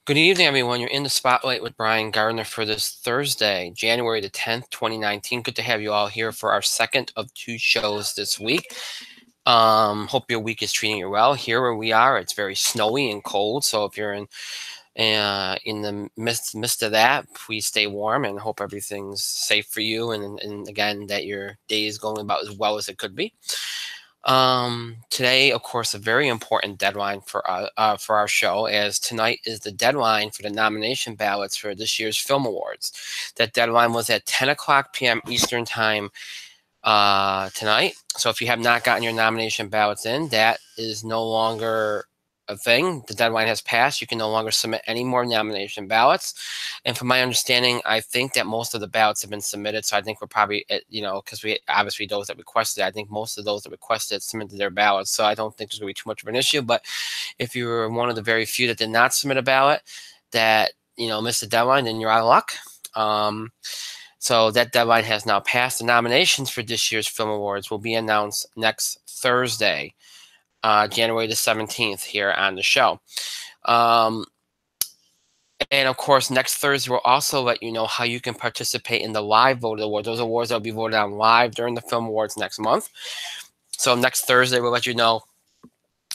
Good evening, everyone. You're in the spotlight with Brian Gardner for this Thursday, January the 10th, 2019. Good to have you all here for our second of two shows this week. Hope your week is treating you well. Here where we are, it's very snowy and cold. So if you're in the midst of that, please stay warm and hope everything's safe for you. And again, that your day is going about as well as it could be. Today, of course, a very important deadline for our show, as tonight is the deadline for the nomination ballots for this year's Film Awards. That deadline was at 10 o'clock p.m. Eastern Time tonight. So if you have not gotten your nomination ballots in, that is no longer a thing. The deadline has passed. You can no longer submit any more nomination ballots. And from my understanding, I think that most of the ballots have been submitted. So I think we're probably, because we obviously those that requested, I think most of those that requested submitted their ballots. So I don't think there's going to be too much of an issue. But if you were one of the very few that did not submit a ballot, that missed the deadline, then you're out of luck. So that deadline has now passed. The nominations for this year's Film Awards will be announced next Thursday, January the 17th, here on the show. And of course, next Thursday, we'll also let you know how you can participate in the live vote awards. Those awards that will be voted on live during the Film Awards next month. So next Thursday, we'll let you know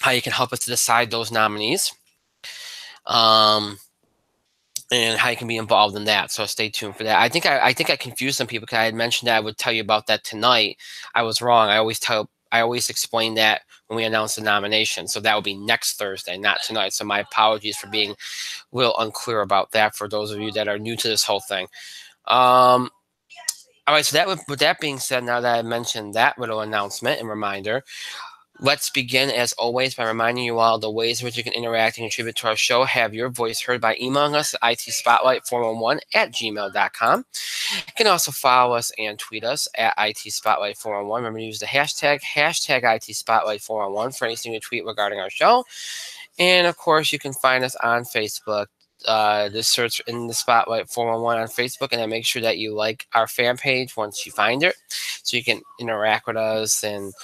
how you can help us to decide those nominees. And how you can be involved in that. So stay tuned for that. I think I confused some people because I had mentioned that I would tell you about that tonight. I was wrong. I always explain that when we announce the nomination. So that will be next Thursday, not tonight. So my apologies for being a little unclear about that for those of you that are new to this whole thing. All right, so with that being said, now that I mentioned that little announcement and reminder, let's begin, as always, by reminding you all the ways in which you can interact and contribute to our show. Have your voice heard by emailing us at itspotlight411@gmail.com. You can also follow us and tweet us at itspotlight411. Remember to use the hashtag itspotlight411 for anything you tweet regarding our show. And, of course, you can find us on Facebook. Just search in the Spotlight 411 on Facebook, and then make sure that you like our fan page once you find it, so you can interact with us and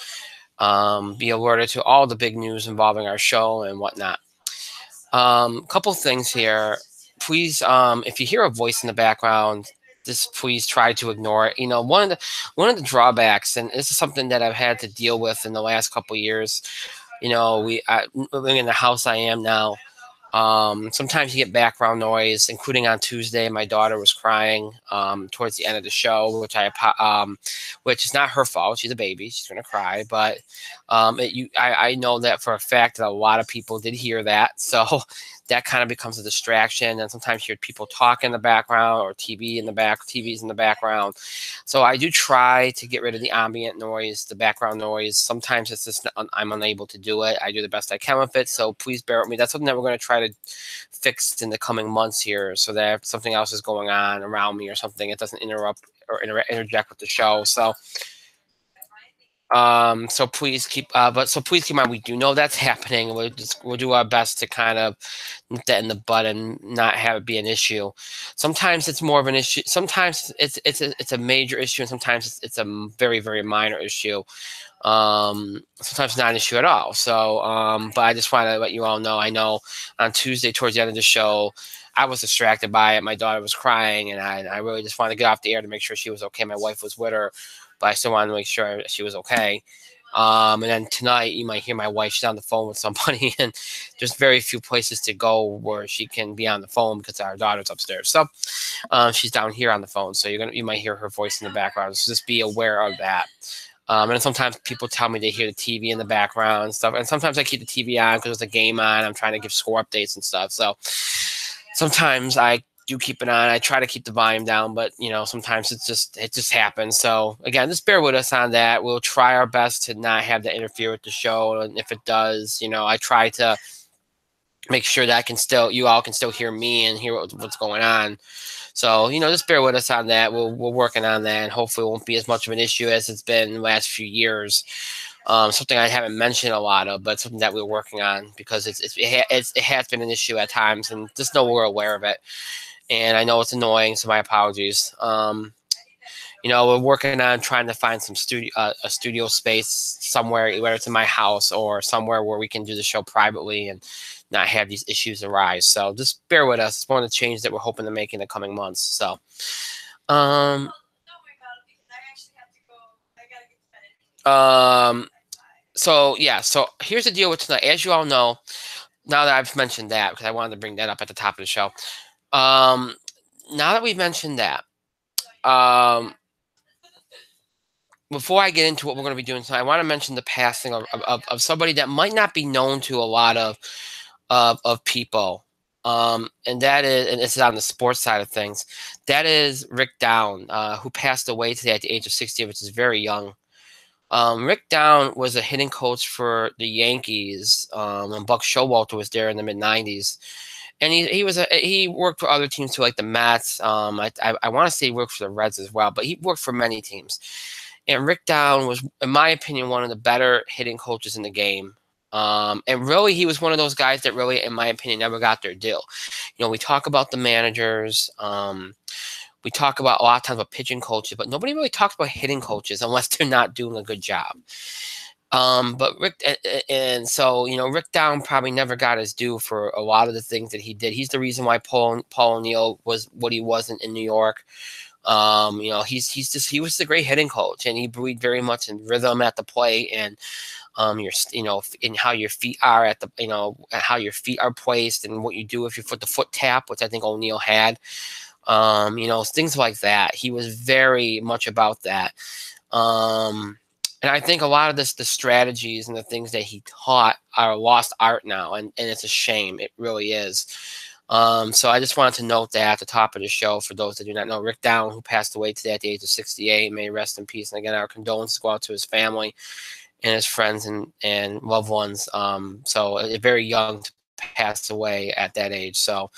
be alerted to all the big news involving our show and whatnot. Couple things here. Please, if you hear a voice in the background, just please try to ignore it. One of the drawbacks, and this is something that I've had to deal with in the last couple of years. Living in the house I am now. Sometimes you get background noise, including on Tuesday. My daughter was crying towards the end of the show, which is not her fault. She's a baby; she's gonna cry. But I know that for a fact that a lot of people did hear that, so that kind of becomes a distraction. And sometimes you hear people talk in the background or TVs in the background. So I do try to get rid of the ambient noise, the background noise. Sometimes it's just I'm unable to do it. I do the best I can with it. So please bear with me. That's something that we're going to try to fix in the coming months here, so that if something else is going on around me or something, it doesn't interrupt or interject with the show. So please keep in mind, we do know that's happening. We'll do our best to kind of nip that in the bud and not have it be an issue. Sometimes it's more of an issue. Sometimes it's a major issue, and sometimes it's a very, very minor issue. Sometimes not an issue at all. So, but I just want to let you all know. I know on Tuesday towards the end of the show, I was distracted by it. My daughter was crying, and I really just wanted to get off the air to make sure she was okay. My wife was with her, but I still wanted to make sure she was okay. And then tonight, you might hear my wife. She's on the phone with somebody, and there's very few places to go where she can be on the phone because our daughter's upstairs. So she's down here on the phone. So you might hear her voice in the background. So just be aware of that. And sometimes people tell me they hear the TV in the background and stuff. And sometimes I keep the TV on because there's a game on. I'm trying to give score updates and stuff. So sometimes I do keep it on. I try to keep the volume down, but sometimes it just happens. So again, just bear with us on that. We'll try our best to not have that interfere with the show. And if it does, I try to make sure that you all can still hear me and hear what's going on. So, just bear with us on that. We're working on that, and hopefully it won't be as much of an issue as it's been in the last few years. Something I haven't mentioned a lot of, but something that we're working on, because it has been an issue at times, and just know we're aware of it. And I know it's annoying, so my apologies. we're working on trying to find some a studio space somewhere, whether it's in my house or somewhere where we can do the show privately and not have these issues arise. So just bear with us. It's one of the changes that we're hoping to make in the coming months. So, um, so yeah, so here's the deal with tonight. As you all know, now that I've mentioned that, because I wanted to bring that up at the top of the show. Now that we've mentioned that, before I get into what we're going to be doing tonight, I want to mention the passing of somebody that might not be known to a lot of people. And that is, and this is on the sports side of things, that is Rick Down, who passed away today at the age of 60, which is very young. Rick Down was a hitting coach for the Yankees when Buck Showalter was there in the mid-90s. And he worked for other teams too, like the Mets. I want to say he worked for the Reds as well, but he worked for many teams. And Rick Down was, in my opinion, one of the better hitting coaches in the game. And really, he was one of those guys that really, in my opinion, never got their due. We talk about the managers. We talk about a lot of times about pitching coaches, but nobody really talks about hitting coaches unless they're not doing a good job. But Rick, and so, Rick Down probably never got his due for a lot of the things that he did. He's the reason why Paul O'Neill was what he wasn't in New York. He was the great hitting coach, and he believed very much in rhythm at the plate and in how your feet are at the how your feet are placed and what you do if you put the foot tap, which I think O'Neill had. Things like that. He was very much about that. And I think a lot of the strategies and the things that he taught are lost art now, and it's a shame. It really is. So I just wanted to note that at the top of the show for those that do not know. Rick Down, who passed away today at the age of 68, may rest in peace. And again, our condolences go out to his family and his friends and loved ones. So very young to pass away at that age. So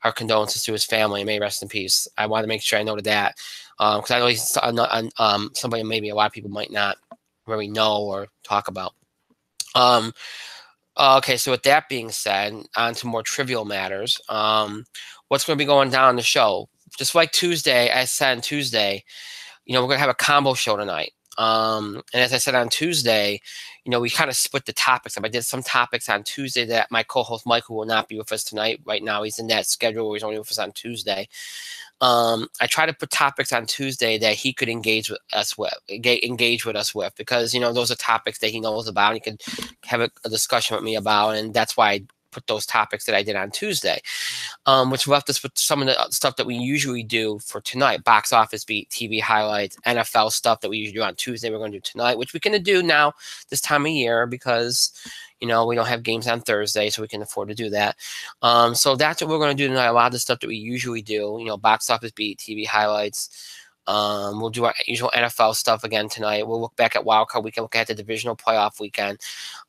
our condolences to his family and may rest in peace. I wanted to make sure I noted that because I know he's somebody maybe a lot of people might not really know or talk about. Okay, so with that being said, on to more trivial matters. What's going to be going down on the show? Just like Tuesday, I said on Tuesday, we're going to have a combo show tonight. And as I said on Tuesday, we kind of split the topics up. I did some topics on Tuesday that my co-host Michael will not be with us tonight. Right now, he's in that schedule where he's only with us on Tuesday. I try to put topics on Tuesday that he could engage with us with, because those are topics that he knows about. And he could have a discussion with me about, and that's why I put those topics that I did on Tuesday, which left us with some of the stuff that we usually do for tonight: box office beat, TV highlights, NFL stuff that we usually do on Tuesday. We're going to do tonight, which we can do now this time of year because we don't have games on Thursday, so we can afford to do that. So that's what we're going to do tonight. A lot of the stuff that we usually do, box office beat, TV highlights. We'll do our usual NFL stuff again tonight. We'll look back at wildcard weekend, look at the divisional playoff weekend.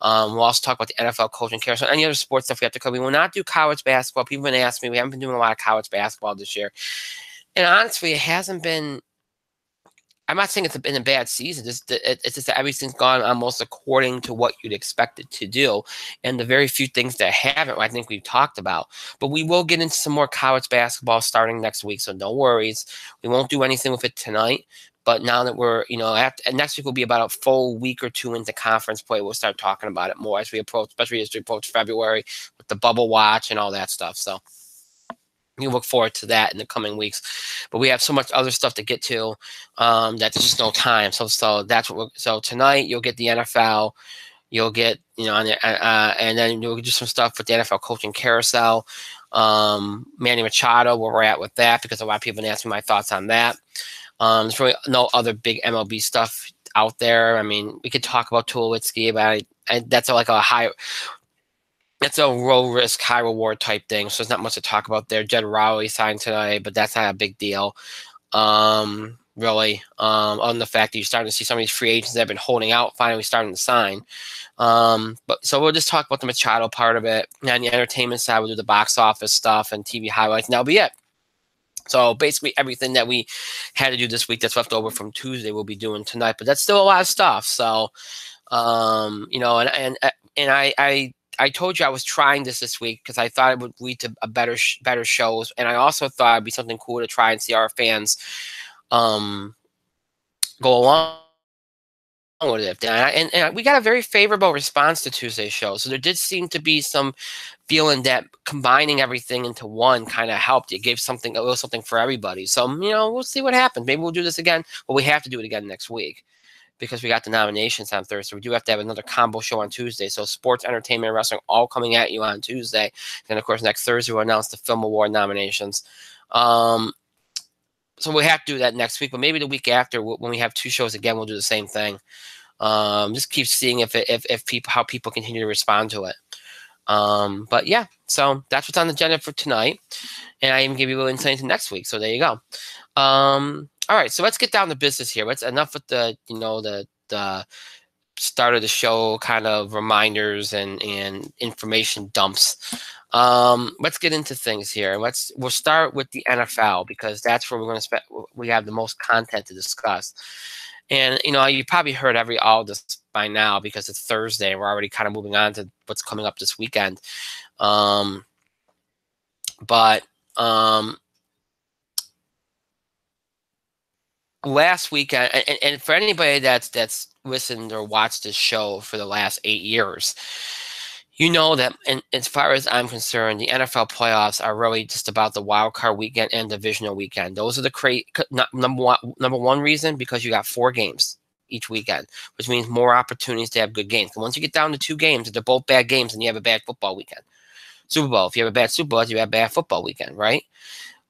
We'll also talk about the NFL coaching carousel, any other sports stuff we have to cover. We will not do college basketball. People have been asking me. We haven't been doing a lot of college basketball this year. And honestly, it hasn't been, I'm not saying it's been a bad season. It's just that everything's gone almost according to what you'd expect it to do. And the very few things that haven't, I think we've talked about. But we will get into some more college basketball starting next week, so no worries. We won't do anything with it tonight. But now that we're, next week will be about a full week or two into conference play. We'll start talking about it more as we approach, especially as we approach February with the bubble watch and all that stuff. So we look forward to that in the coming weeks, but we have so much other stuff to get to that there's just no time. So that's what. So tonight you'll get the NFL, you'll get and then you'll do some stuff with the NFL coaching carousel. Manny Machado, where we're at with that, because a lot of people have been asking my thoughts on that. There's really no other big MLB stuff out there. I mean, we could talk about Tulowitzki, but that's like a high. It's a low risk, high reward type thing, so there's not much to talk about there. Jed Rowley signed tonight, but that's not a big deal, really. On the fact that you're starting to see some of these free agents that have been holding out finally starting to sign. But so we'll just talk about the Machado part of it. And on the entertainment side, we'll do the box office stuff and TV highlights, and that'll be it. So basically everything that we had to do this week that's left over from Tuesday we'll be doing tonight. But that's still a lot of stuff. So, and I told you I was trying this week because I thought it would lead to a better shows, and I also thought it'd be something cool to try and see our fans go along with it. And we got a very favorable response to Tuesday's show. So there did seem to be some feeling that combining everything into one kind of helped. It gave something, a little something for everybody. So, we'll see what happens. Maybe we'll do this again. Well, we have to do it again next week because we got the nominations on Thursday. We do have to have another combo show on Tuesday. So sports, entertainment, and wrestling all coming at you on Tuesday. And of course, next Thursday we'll announce the film award nominations. So we have to do that next week, but maybe the week after when we have two shows again, we'll do the same thing. Just keep seeing if people, how people continue to respond to it. But yeah, so that's what's on the agenda for tonight. And I even give you a little insight into next week. So there you go. All right, so let's get down to business here. Let's enough with the start of the show kind of reminders and information dumps. Let's get into things here. We'll start with the NFL because that's where we're going to we have the most content to discuss. And you probably heard all this by now because it's Thursday and we're already kind of moving on to what's coming up this weekend. Last weekend, and for anybody that's listened or watched this show for the last 8 years, that, and as far as I'm concerned, the NFL playoffs are really just about the wild card weekend and divisional weekend. Those are the number one reason, because you got 4 games each weekend, which means more opportunities to have good games. And once you get down to 2 games, they're both bad games, and you have a bad football weekend. Super Bowl, if you have a bad Super Bowl, you have a bad football weekend, right?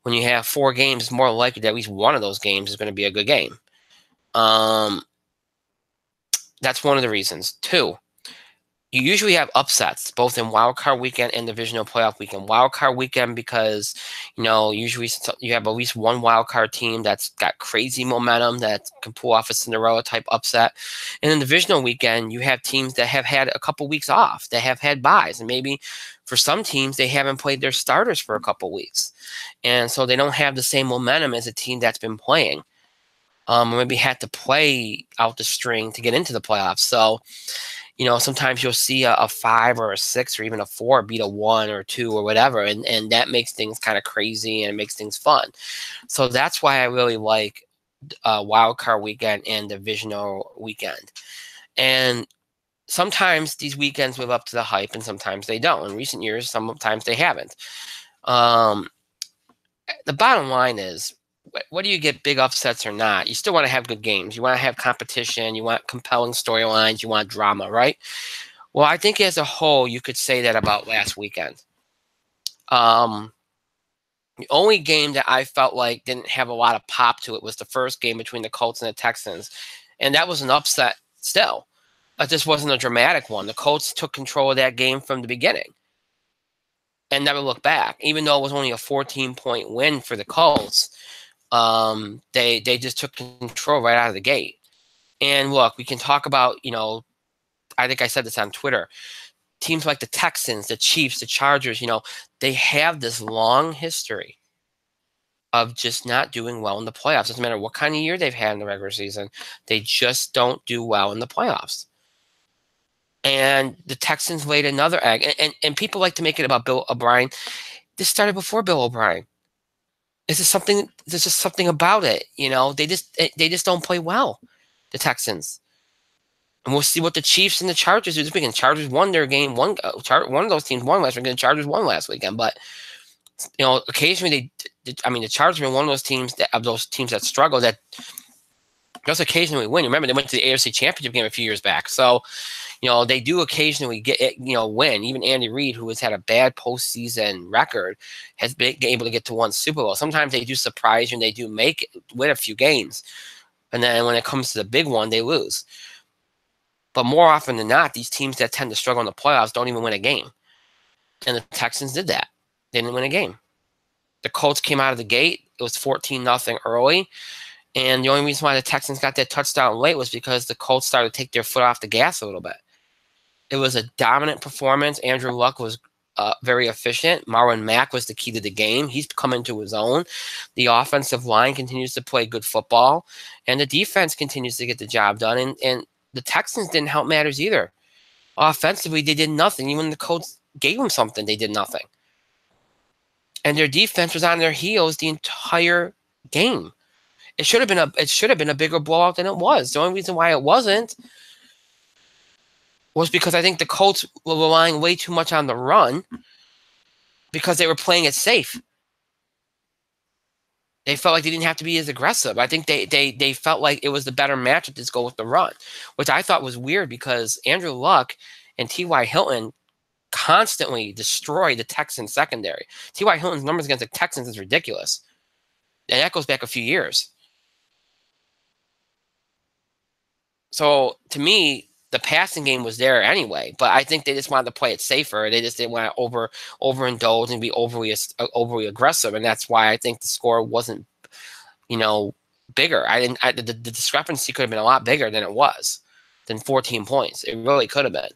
When you have 4 games, it's more likely that at least one of those games is going to be a good game. That's one of the reasons. 2, you usually have upsets both in wild card weekend and divisional playoff weekend. Wild card weekend because usually you have at least one wild card team that's got crazy momentum that can pull off a Cinderella type upset. And in divisional weekend, you have teams that have had a couple weeks off, that have had byes, and maybe for some teams they haven't played their starters for a couple weeks, and so they don't have the same momentum as a team that's been playing. Maybe had to play out the string to get into the playoffs. So sometimes you'll see a 5 or a 6 or even a 4 beat a 1 or 2 or whatever, and that makes things kind of crazy and it makes things fun. So that's why I really like wild card weekend and divisional weekend. And sometimes these weekends live up to the hype, and sometimes they don't. In recent years, sometimes they haven't. The bottom line is, whether you get big upsets or not, you still want to have good games. You want to have competition. You want compelling storylines. You want drama, right? Well, I think as a whole, you could say that about last weekend. The only game that I felt like didn't have a lot of pop to it was the first game between the Colts and the Texans. And that was an upset still. But this wasn't a dramatic one. The Colts took control of that game from the beginning and never looked back. Even though it was only a 14-point win for the Colts, they just took control right out of the gate. And look, we can talk about, I think I said this on Twitter, teams like the Texans, the Chiefs, the Chargers, they have this long history of just not doing well in the playoffs. Doesn't matter what kind of year they've had in the regular season, they just don't do well in the playoffs. And the Texans laid another egg. And people like to make it about Bill O'Brien. This started before Bill O'Brien. There's just something about it. They just don't play well, the Texans. And we'll see what the Chiefs and the Chargers do this weekend. Chargers won their game. One of those teams won last weekend. The Chargers won last weekend. But occasionally the Chargers were one of those teams that struggle, that just occasionally win. Remember, they went to the AFC Championship game a few years back. So they do occasionally win. Even Andy Reid, who has had a bad postseason record, has been able to get to one Super Bowl. Sometimes they do surprise you and they do win a few games. And then when it comes to the big one, they lose. But more often than not, these teams that tend to struggle in the playoffs don't even win a game. And the Texans did that. They didn't win a game. The Colts came out of the gate. It was 14-0 early. And the only reason why the Texans got that touchdown late was because the Colts started to take their foot off the gas a little bit. It was a dominant performance. Andrew Luck was very efficient. Marlon Mack was the key to the game. He's come into his own. The offensive line continues to play good football. And the defense continues to get the job done. And the Texans didn't help matters either. Offensively, they did nothing. Even when the Colts gave them something, they did nothing. And their defense was on their heels the entire game. It should have been a bigger blowout than it was. The only reason why it wasn't was because I think the Colts were relying way too much on the run because they were playing it safe. They felt like they didn't have to be as aggressive. I think they felt like it was the better match to just go with the run, which I thought was weird because Andrew Luck and T.Y. Hilton constantly destroy the Texans secondary. T.Y. Hilton's numbers against the Texans is ridiculous. And that goes back a few years. So to me, the passing game was there anyway, but I think they just wanted to play it safer. They just didn't want to overindulge and be overly aggressive, and that's why I think the score wasn't, bigger. The discrepancy could have been a lot bigger than it was, than 14 points. It really could have been.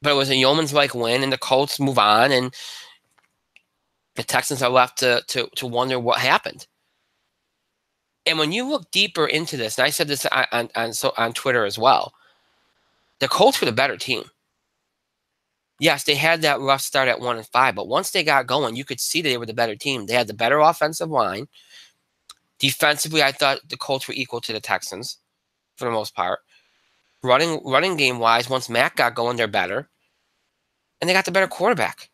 But it was a yeoman's-like win, and the Colts move on, and the Texans are left to wonder what happened. And when you look deeper into this, and I said this on Twitter as well, the Colts were the better team. Yes, they had that rough start at 1-5, but once they got going, you could see that they were the better team. They had the better offensive line. Defensively, I thought the Colts were equal to the Texans for the most part. Running game wise, once Mac got going, they're better, and they got the better quarterback.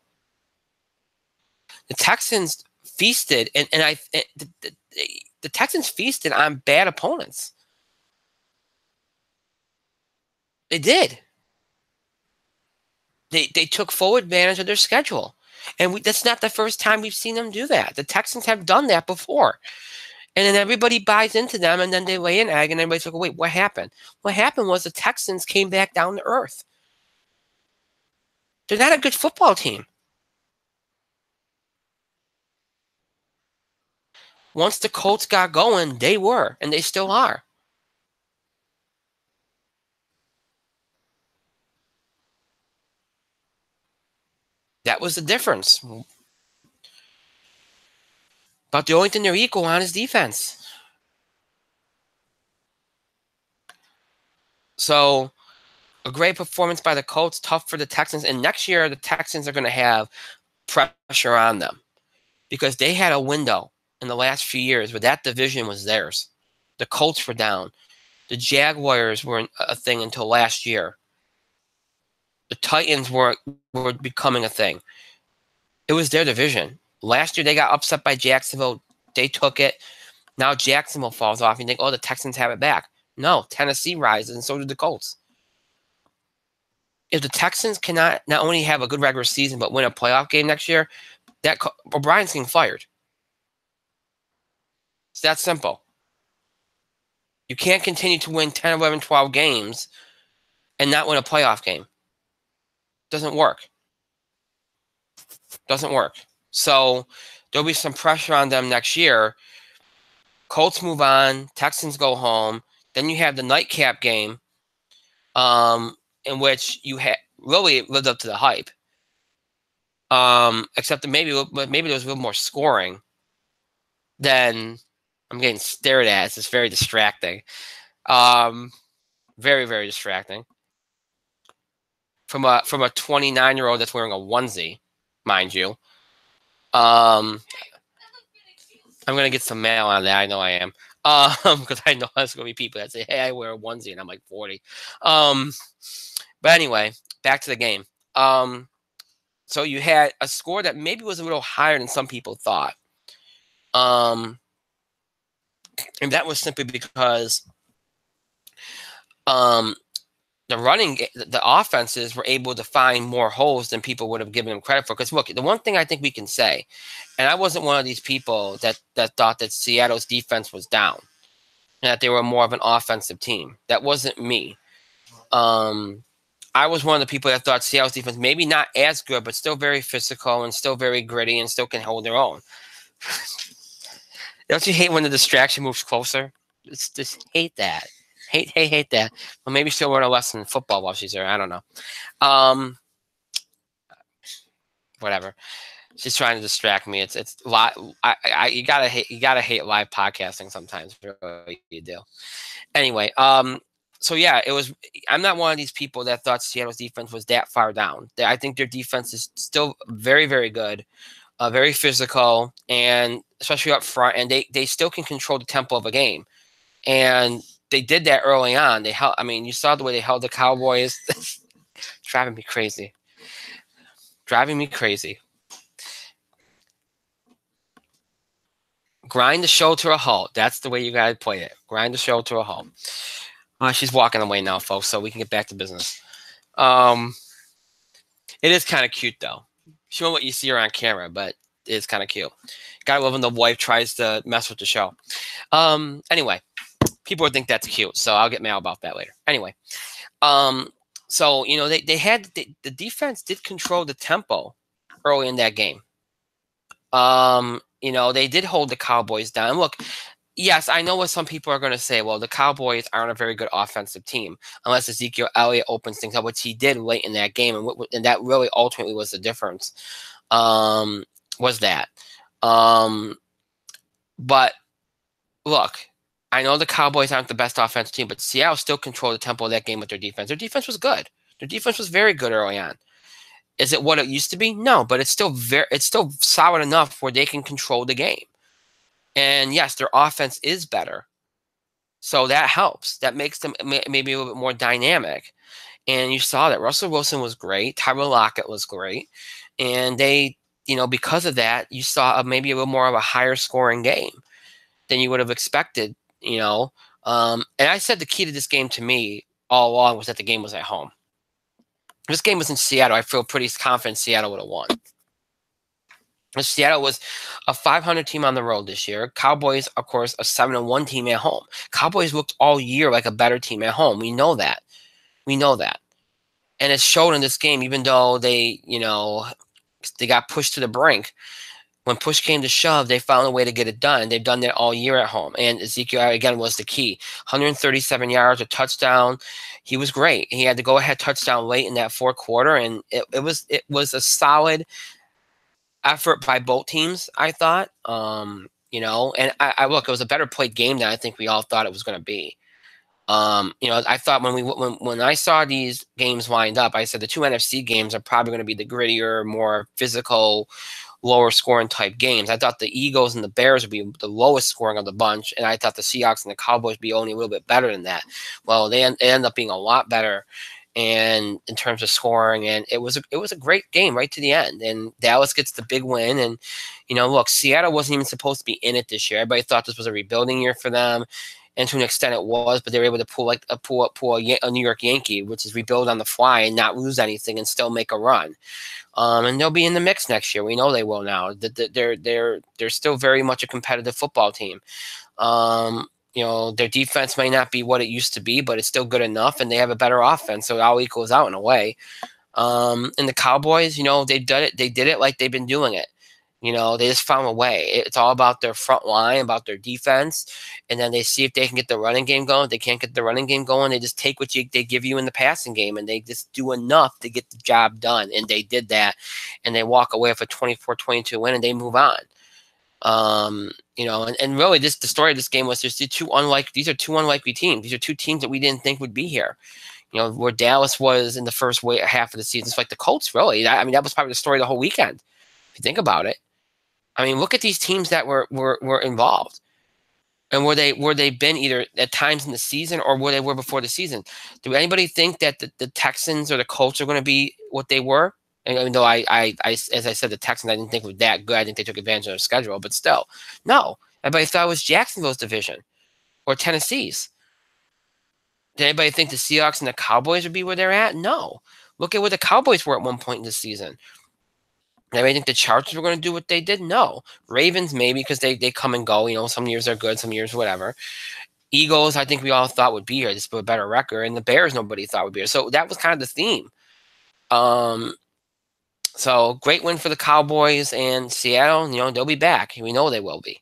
The Texans feasted, the Texans feasted on bad opponents. They did. They took full advantage of their schedule. And that's not the first time we've seen them do that. The Texans have done that before. And then everybody buys into them, and then they lay an egg, and everybody's like, wait, what happened? What happened was the Texans came back down to earth. They're not a good football team. Once the Colts got going, they were, and they still are. That was the difference. But the only thing they're equal on is defense. So, a great performance by the Colts, tough for the Texans. And next year, the Texans are going to have pressure on them because they had a window in the last few years where that division was theirs. The Colts were down. The Jaguars weren't a thing until last year. The Titans were becoming a thing. It was their division. Last year, they got upset by Jacksonville. They took it. Now Jacksonville falls off. You think, oh, the Texans have it back. No, Tennessee rises, and so did the Colts. If the Texans cannot not only have a good regular season but win a playoff game next year, that O'Brien's getting fired. It's that simple. You can't continue to win 10, 11, 12 games and not win a playoff game. Doesn't work. Doesn't work. So there'll be some pressure on them next year. Colts move on. Texans go home. Then you have the nightcap game in which you really lived up to the hype. Except that maybe there was a little more scoring than I'm getting stared at. It's just very distracting. Very, very distracting. From a 29-year-old that's wearing a onesie, mind you. I'm gonna get some mail on that. I know I am. Because I know there's gonna be people that say, "Hey, I wear a onesie," and I'm like 40. But anyway, back to the game. So you had a score that maybe was a little higher than some people thought. And that was simply because the offenses were able to find more holes than people would have given them credit for. Because look, the one thing I think we can say, and I wasn't one of these people that thought that Seattle's defense was down and that they were more of an offensive team. That wasn't me. I was one of the people that thought Seattle's defense maybe not as good, but still very physical and still very gritty and still can hold their own. Don't you hate when the distraction moves closer? Just hate that. Hate that. Well, maybe she'll learn a lesson in football while she's there. I don't know. Whatever. She's trying to distract me. It's live. You gotta hate live podcasting sometimes. Really, you do. Anyway, so yeah, it was. I'm not one of these people that thought Seattle's defense was that far down. I think their defense is still very, very good. very physical, and especially up front, and they still can control the tempo of a game. And they did that early on. They held. I mean, you saw the way they held the Cowboys. Driving me crazy. Driving me crazy. Grind the show to a halt. That's the way you gotta play it. Grind the show to a halt. She's walking away now, folks, so we can get back to business. It is kind of cute, though. She won't let you see her on camera, but it's kind of cute. Gotta love when the wife tries to mess with the show. Anyway, people would think that's cute, so I'll get mad about that later. Anyway, so you know they had the defense did control the tempo early in that game. You know, they did hold the Cowboys down. Look, yes, I know what some people are going to say. Well, the Cowboys aren't a very good offensive team unless Ezekiel Elliott opens things up, which he did late in that game, and that really ultimately was the difference. Was that? But look, I know the Cowboys aren't the best offensive team, but Seattle still controlled the tempo of that game with their defense. Their defense was good. Their defense was very good early on. Is it what it used to be? No, but it's still solid enough where they can control the game. And yes, their offense is better. So that helps. That makes them maybe a little bit more dynamic. And you saw that Russell Wilson was great. Tyler Lockett was great. And they, you know, because of that, you saw maybe a little more of a higher scoring game than you would have expected, you know. And I said the key to this game to me all along was that the game was at home. If this game was in Seattle, I feel pretty confident Seattle would have won. Seattle was a 500 team on the road this year. Cowboys, of course, a 7-1 team at home. Cowboys looked all year like a better team at home. We know that. We know that. And it's shown in this game, even though they, you know, they got pushed to the brink. When push came to shove, they found a way to get it done. They've done that all year at home. And Ezekiel, again, was the key. 137 yards, a touchdown. He was great. He had the go-ahead touchdown late in that fourth quarter, and it was a solid effort by both teams, I thought. You know, and I look, it was a better played game than I think we all thought it was going to be. You know, I thought when I saw these games lined up, I said the two NFC games are probably going to be the grittier, more physical, lower scoring type games. I thought the Eagles and the Bears would be the lowest scoring of the bunch, and I thought the Seahawks and the Cowboys would be only a little bit better than that. Well, they end up being a lot better, and in terms of scoring, and it was a great game right to the end. And Dallas gets the big win, and you know, look, Seattle wasn't even supposed to be in it this year. Everybody thought this was a rebuilding year for them. And to an extent it was, but they were able to pull a New York Yankee, which is rebuild on the fly and not lose anything and still make a run. And they'll be in the mix next year. We know they will now. They're still very much a competitive football team. You know, their defense may not be what it used to be, but it's still good enough, and they have a better offense, so it all equals out in a way. And the Cowboys, you know, they did it like they've been doing it. You know, they just found a way. It's all about their front line, about their defense, and then they see if they can get the running game going. If they can't get the running game going, they just take what they give you in the passing game, and they just do enough to get the job done. And they did that, and they walk away with a 24-22 win, and they move on. You know, and really, the story of this game was these are two unlikely teams. These are two teams that we didn't think would be here. You know, where Dallas was in the first half of the season. It's like the Colts, really. I mean, that was probably the story of the whole weekend, if you think about it. I mean, look at these teams that were involved, and were they been either at times in the season or where they were before the season. Do anybody think that the Texans or the Colts are going to be what they were? And even though I as I said, the Texans I didn't think were that good. I think they took advantage of their schedule, but still, no. Everybody thought it was Jacksonville's division or Tennessee's. Did anybody think the Seahawks and the Cowboys would be where they're at? No. Look at where the Cowboys were at one point in the season. Anybody think the Chargers were going to do what they did? No. Ravens, maybe, because they come and go. You know, some years they're good, some years whatever. Eagles, I think we all thought would be here. Just a better record. And the Bears, nobody thought would be here. So that was kind of the theme. So great win for the Cowboys and Seattle. You know, they'll be back. We know they will be.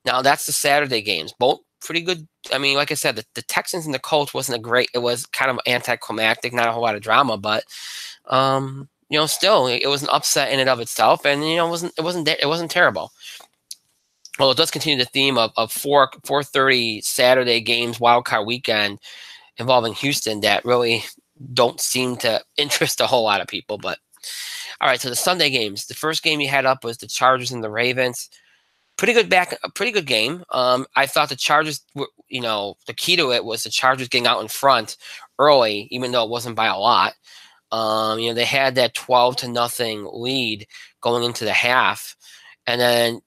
Now, that's the Saturday games. Both pretty good. I mean, like I said, the Texans and the Colts wasn't it was kind of anticlimactic, not a whole lot of drama, but you know, still, it was an upset in and of itself, and you know, it wasn't terrible. Well, it does continue the theme of 4:30 Saturday games, wild card weekend involving Houston that really don't seem to interest a whole lot of people. But All right, so the Sunday games. The first game you had up was the Chargers and the Ravens. A pretty good game. I thought the Chargers were, the key to it was the Chargers getting out in front early, even though it wasn't by a lot. They had that 12-0 lead going into the half, and then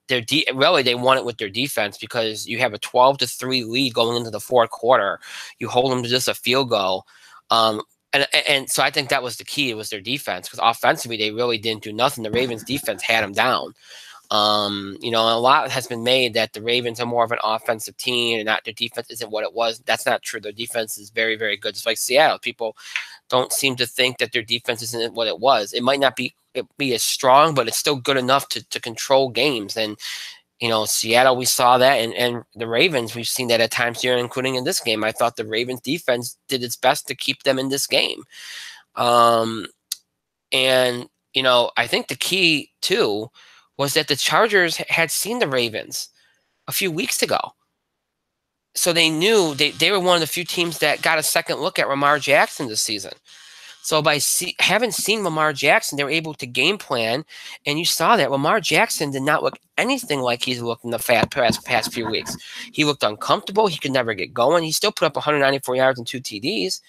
really they won it with their defense, because you have a 12-3 lead going into the fourth quarter. You hold them to just a field goal. And so I think that was the key. It was their defense, because offensively they really didn't do nothing. The Ravens defense had them down. And a lot has been made that the Ravens are more of an offensive team and not their defense isn't what it was. That's not true. Their defense is very, very good. Just like Seattle, people don't seem to think that their defense isn't what it was. It might not be as strong, but it's still good enough to control games. And Seattle, we saw that, and the Ravens, we've seen that at times here, including in this game. I thought the Ravens defense did its best to keep them in this game. I think the key too was that the Chargers had seen the Ravens a few weeks ago. So they knew they were one of the few teams that got a second look at Lamar Jackson this season. So by having seen Lamar Jackson, they were able to game plan, and you saw that Lamar Jackson did not look anything like he's looked in the past few weeks. He looked uncomfortable. He could never get going. He still put up 194 yards and 2 TDs.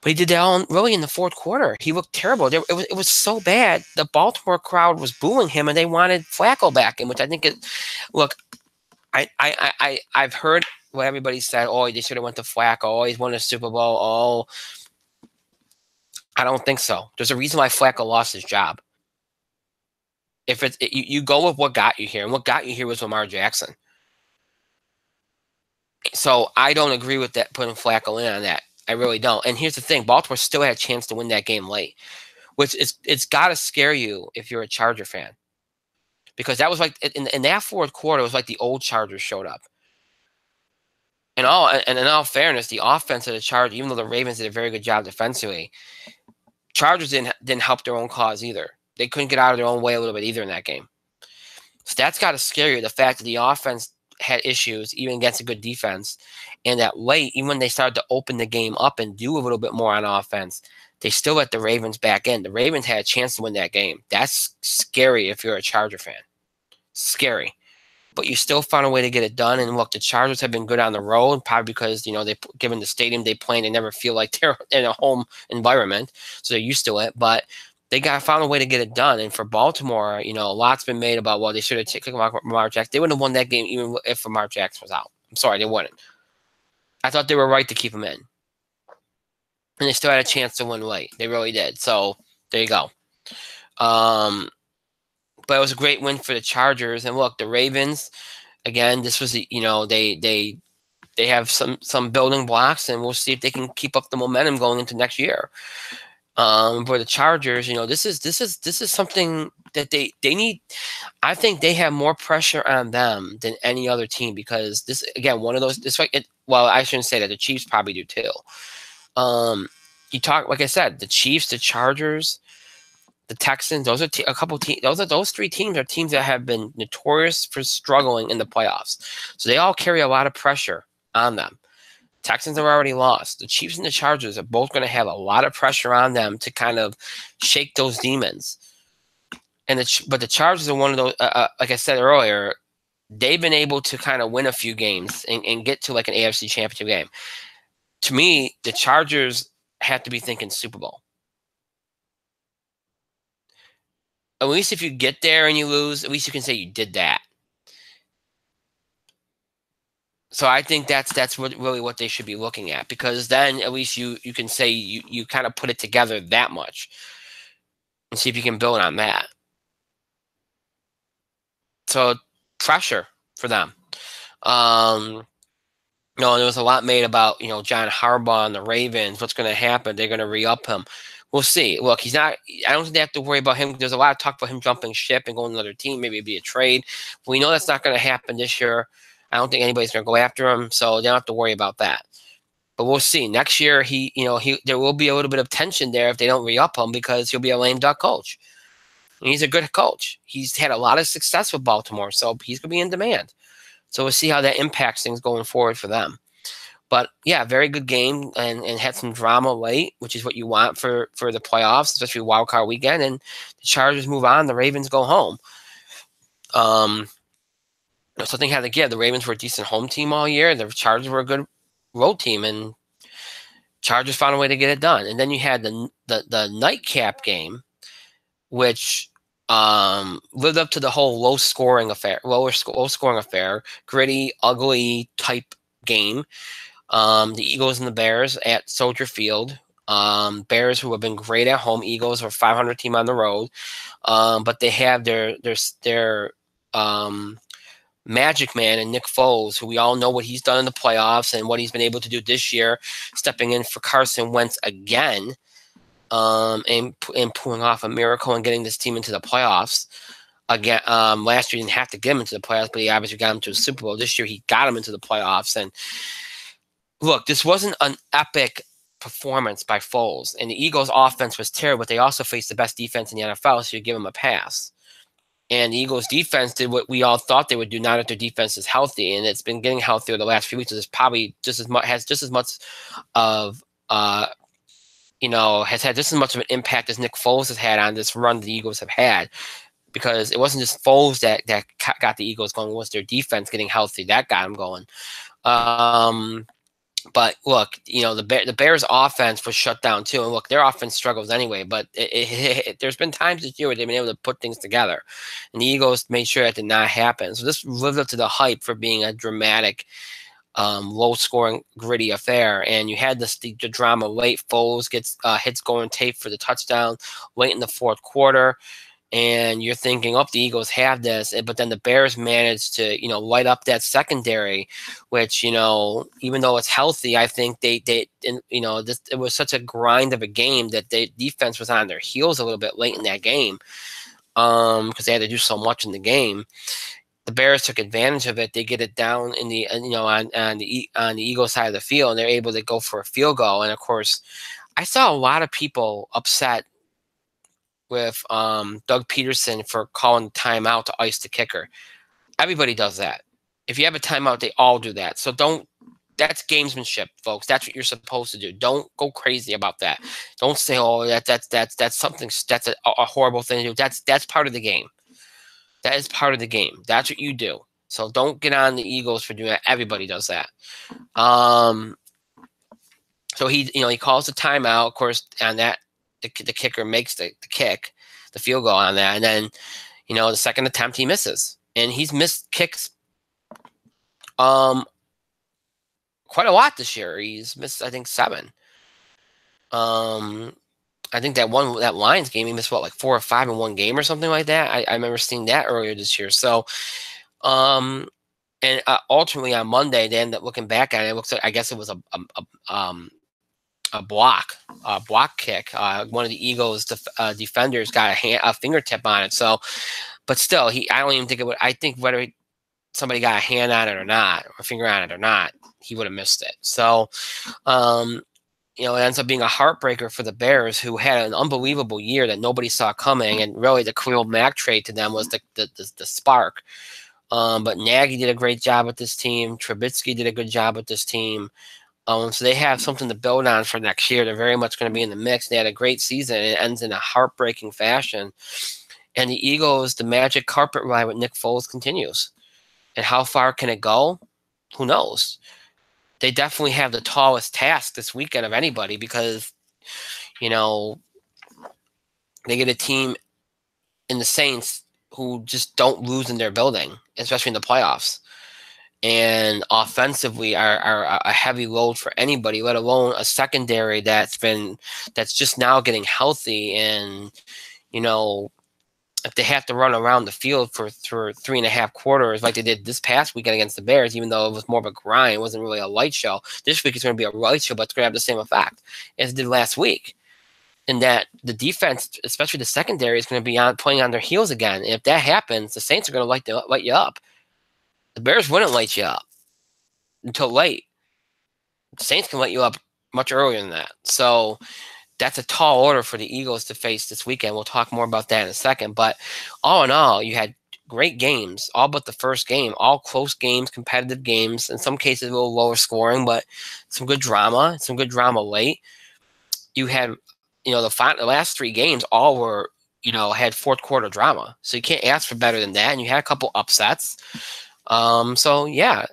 But he did that all really in the fourth quarter. He looked terrible. It was so bad. The Baltimore crowd was booing him, and they wanted Flacco back in, which I think look, I've heard what everybody said. Oh, they should have went to Flacco. Oh, he's won a Super Bowl. Oh, I don't think so. There's a reason why Flacco lost his job. If you go with what got you here, and what got you here was Lamar Jackson. So I don't agree with that, putting Flacco in on that. I really don't. And here's the thing: Baltimore still had a chance to win that game late, which it's got to scare you if you're a Charger fan, because that was like in that fourth quarter, it was like the old Chargers showed up. And in all fairness, the offense of the Chargers, even though the Ravens did a very good job defensively, Chargers didn't help their own cause either. They couldn't get out of their own way a little bit either in that game. So that's got to scare you, the fact that the offense had issues even against a good defense, and that late, even when they started to open the game up and do a little bit more on offense, they still let the Ravens back in. The Ravens had a chance to win that game. That's scary if you're a Charger fan. Scary. But you still found a way to get it done. And look, the Chargers have been good on the road, probably because, given the stadium they play in, they never feel like they're in a home environment, so they're used to it. But they found a way to get it done. And for Baltimore, a lot's been made about, well, they should have taken Lamar Jackson. They wouldn't have won that game even if Lamar Jackson was out. I'm sorry, they wouldn't. I thought they were right to keep him in. And they still had a chance to win late. They really did. So there you go. But it was a great win for the Chargers. And look, the Ravens, again, this was they have some building blocks, and we'll see if they can keep up the momentum going into next year. For the Chargers, this is something that they need. I think they have more pressure on them than any other team, because this, again, one of those. Well, I shouldn't say that. The Chiefs probably do too. You talk, like I said, the Chiefs, the Chargers, the Texans. Those are a couple teams. Those three teams are teams that have been notorious for struggling in the playoffs. So they all carry a lot of pressure on them. Texans are already lost. The Chiefs and the Chargers are both going to have a lot of pressure on them to kind of shake those demons. But the Chargers are one of those, like I said earlier, they've been able to kind of win a few games and get to like an AFC championship game. To me, the Chargers have to be thinking Super Bowl. At least if you get there and you lose, at least you can say you did that. So I think that's really what they should be looking at, because then at least you can say you kind of put it together that much and see if you can build on that. So pressure for them. There was a lot made about, John Harbaugh and the Ravens. What's going to happen? They're going to re-up him. We'll see. Look, he's not. I don't think they have to worry about him. There's a lot of talk about him jumping ship and going to another team. Maybe it'd be a trade. We know that's not going to happen this year. I don't think anybody's going to go after him, so they don't have to worry about that. But we'll see. Next year, there will be a little bit of tension there if they don't re-up him, because he'll be a lame duck coach. And he's a good coach. He's had a lot of success with Baltimore, so he's going to be in demand. So we'll see how that impacts things going forward for them. But yeah, very good game and had some drama late, which is what you want for the playoffs, especially wild card weekend. And the Chargers move on, the Ravens go home. Something had to give. The Ravens were a decent home team all year. The Chargers were a good road team, and Chargers found a way to get it done. And then you had the nightcap game, which lived up to the whole low scoring affair, gritty, ugly type game. The Eagles and the Bears at Soldier Field. Bears, who have been great at home. Eagles are a 500 team on the road, but they have their Magic Man and Nick Foles, who we all know what he's done in the playoffs and what he's been able to do this year, stepping in for Carson Wentz again, and pulling off a miracle and getting this team into the playoffs. Again, last year he didn't have to get him into the playoffs, but he obviously got him to a Super Bowl. This year he got him into the playoffs. And look, this wasn't an epic performance by Foles, and the Eagles' offense was terrible, but they also faced the best defense in the NFL, so you give them a pass. And the Eagles' defense did what we all thought they would do now that their defense is healthy, and it's been getting healthier the last few weeks. So it's probably just as much has had just as much of an impact as Nick Foles has had on this run the Eagles have had, because it wasn't just Foles that got the Eagles going; it was their defense getting healthy that got them going. But look, the Bears' offense was shut down too, and look, their offense struggles anyway. But there's been times this year where they've been able to put things together, and the Eagles made sure that did not happen. So this lived up to the hype for being a dramatic, low-scoring, gritty affair. And you had the drama late. Foles gets hits going tape for the touchdown late in the fourth quarter. And you're thinking, the Eagles have this, but then the Bears managed to, light up that secondary, which, even though it's healthy, I think it was such a grind of a game that the defense was on their heels a little bit late in that game, because they had to do so much in the game. The Bears took advantage of it. They get it down in the, on the Eagles side of the field, and they're able to go for a field goal. And of course, I saw a lot of people upset with Doug Peterson for calling timeout to ice the kicker. Everybody does that. If you have a timeout, they all do that. So that's gamesmanship, folks. That's what you're supposed to do. Don't go crazy about that. Don't say, that's something, that's a horrible thing to do. That's part of the game. That is part of the game. That's what you do. So don't get on the Eagles for doing that. Everybody does that. So he calls the timeout, of course, on that. The kicker makes the kick, the field goal on that. And then, the second attempt he misses. And he's missed kicks quite a lot this year. He's missed, I think, 7. I think that Lions game, he missed, 4 or 5 in one game or something like that. I remember seeing that earlier this year. So, and ultimately on Monday, they ended up looking back at it. It looks like, I guess it was a block kick. One of the Eagles defenders got a fingertip on it. So, but still, I don't even think it would. I think whether somebody got a hand on it or not, or a finger on it or not, he would have missed it. So, it ends up being a heartbreaker for the Bears, who had an unbelievable year that nobody saw coming, and really the Khalil Mack trade to them was the spark. But Nagy did a great job with this team. Trubisky did a good job with this team. So they have something to build on for next year. They're very much going to be in the mix. They had a great season. It ends in a heartbreaking fashion. And the Eagles, the magic carpet ride with Nick Foles continues. And how far can it go? Who knows? They definitely have the tallest task this weekend of anybody, because, they get a team in the Saints who just don't lose in their building, especially in the playoffs. And offensively are a heavy load for anybody, let alone a secondary that's just now getting healthy. And, if they have to run around the field for 3.5 quarters like they did this past weekend against the Bears, even though it was more of a grind, it wasn't really a light show. This week it's going to be a light show, but it's going to have the same effect as it did last week. And that the defense, especially the secondary, is going to be playing on their heels again. And if that happens, the Saints are going to light you up. The Bears wouldn't light you up until late. The Saints can light you up much earlier than that. So that's a tall order for the Eagles to face this weekend. We'll talk more about that in a second. But all in all, you had great games, all but the first game, all close games, competitive games. In some cases, a little lower scoring, but some good drama late. You had, the last three games all were, had fourth quarter drama. So you can't ask for better than that. And you had a couple upsets. So yeah,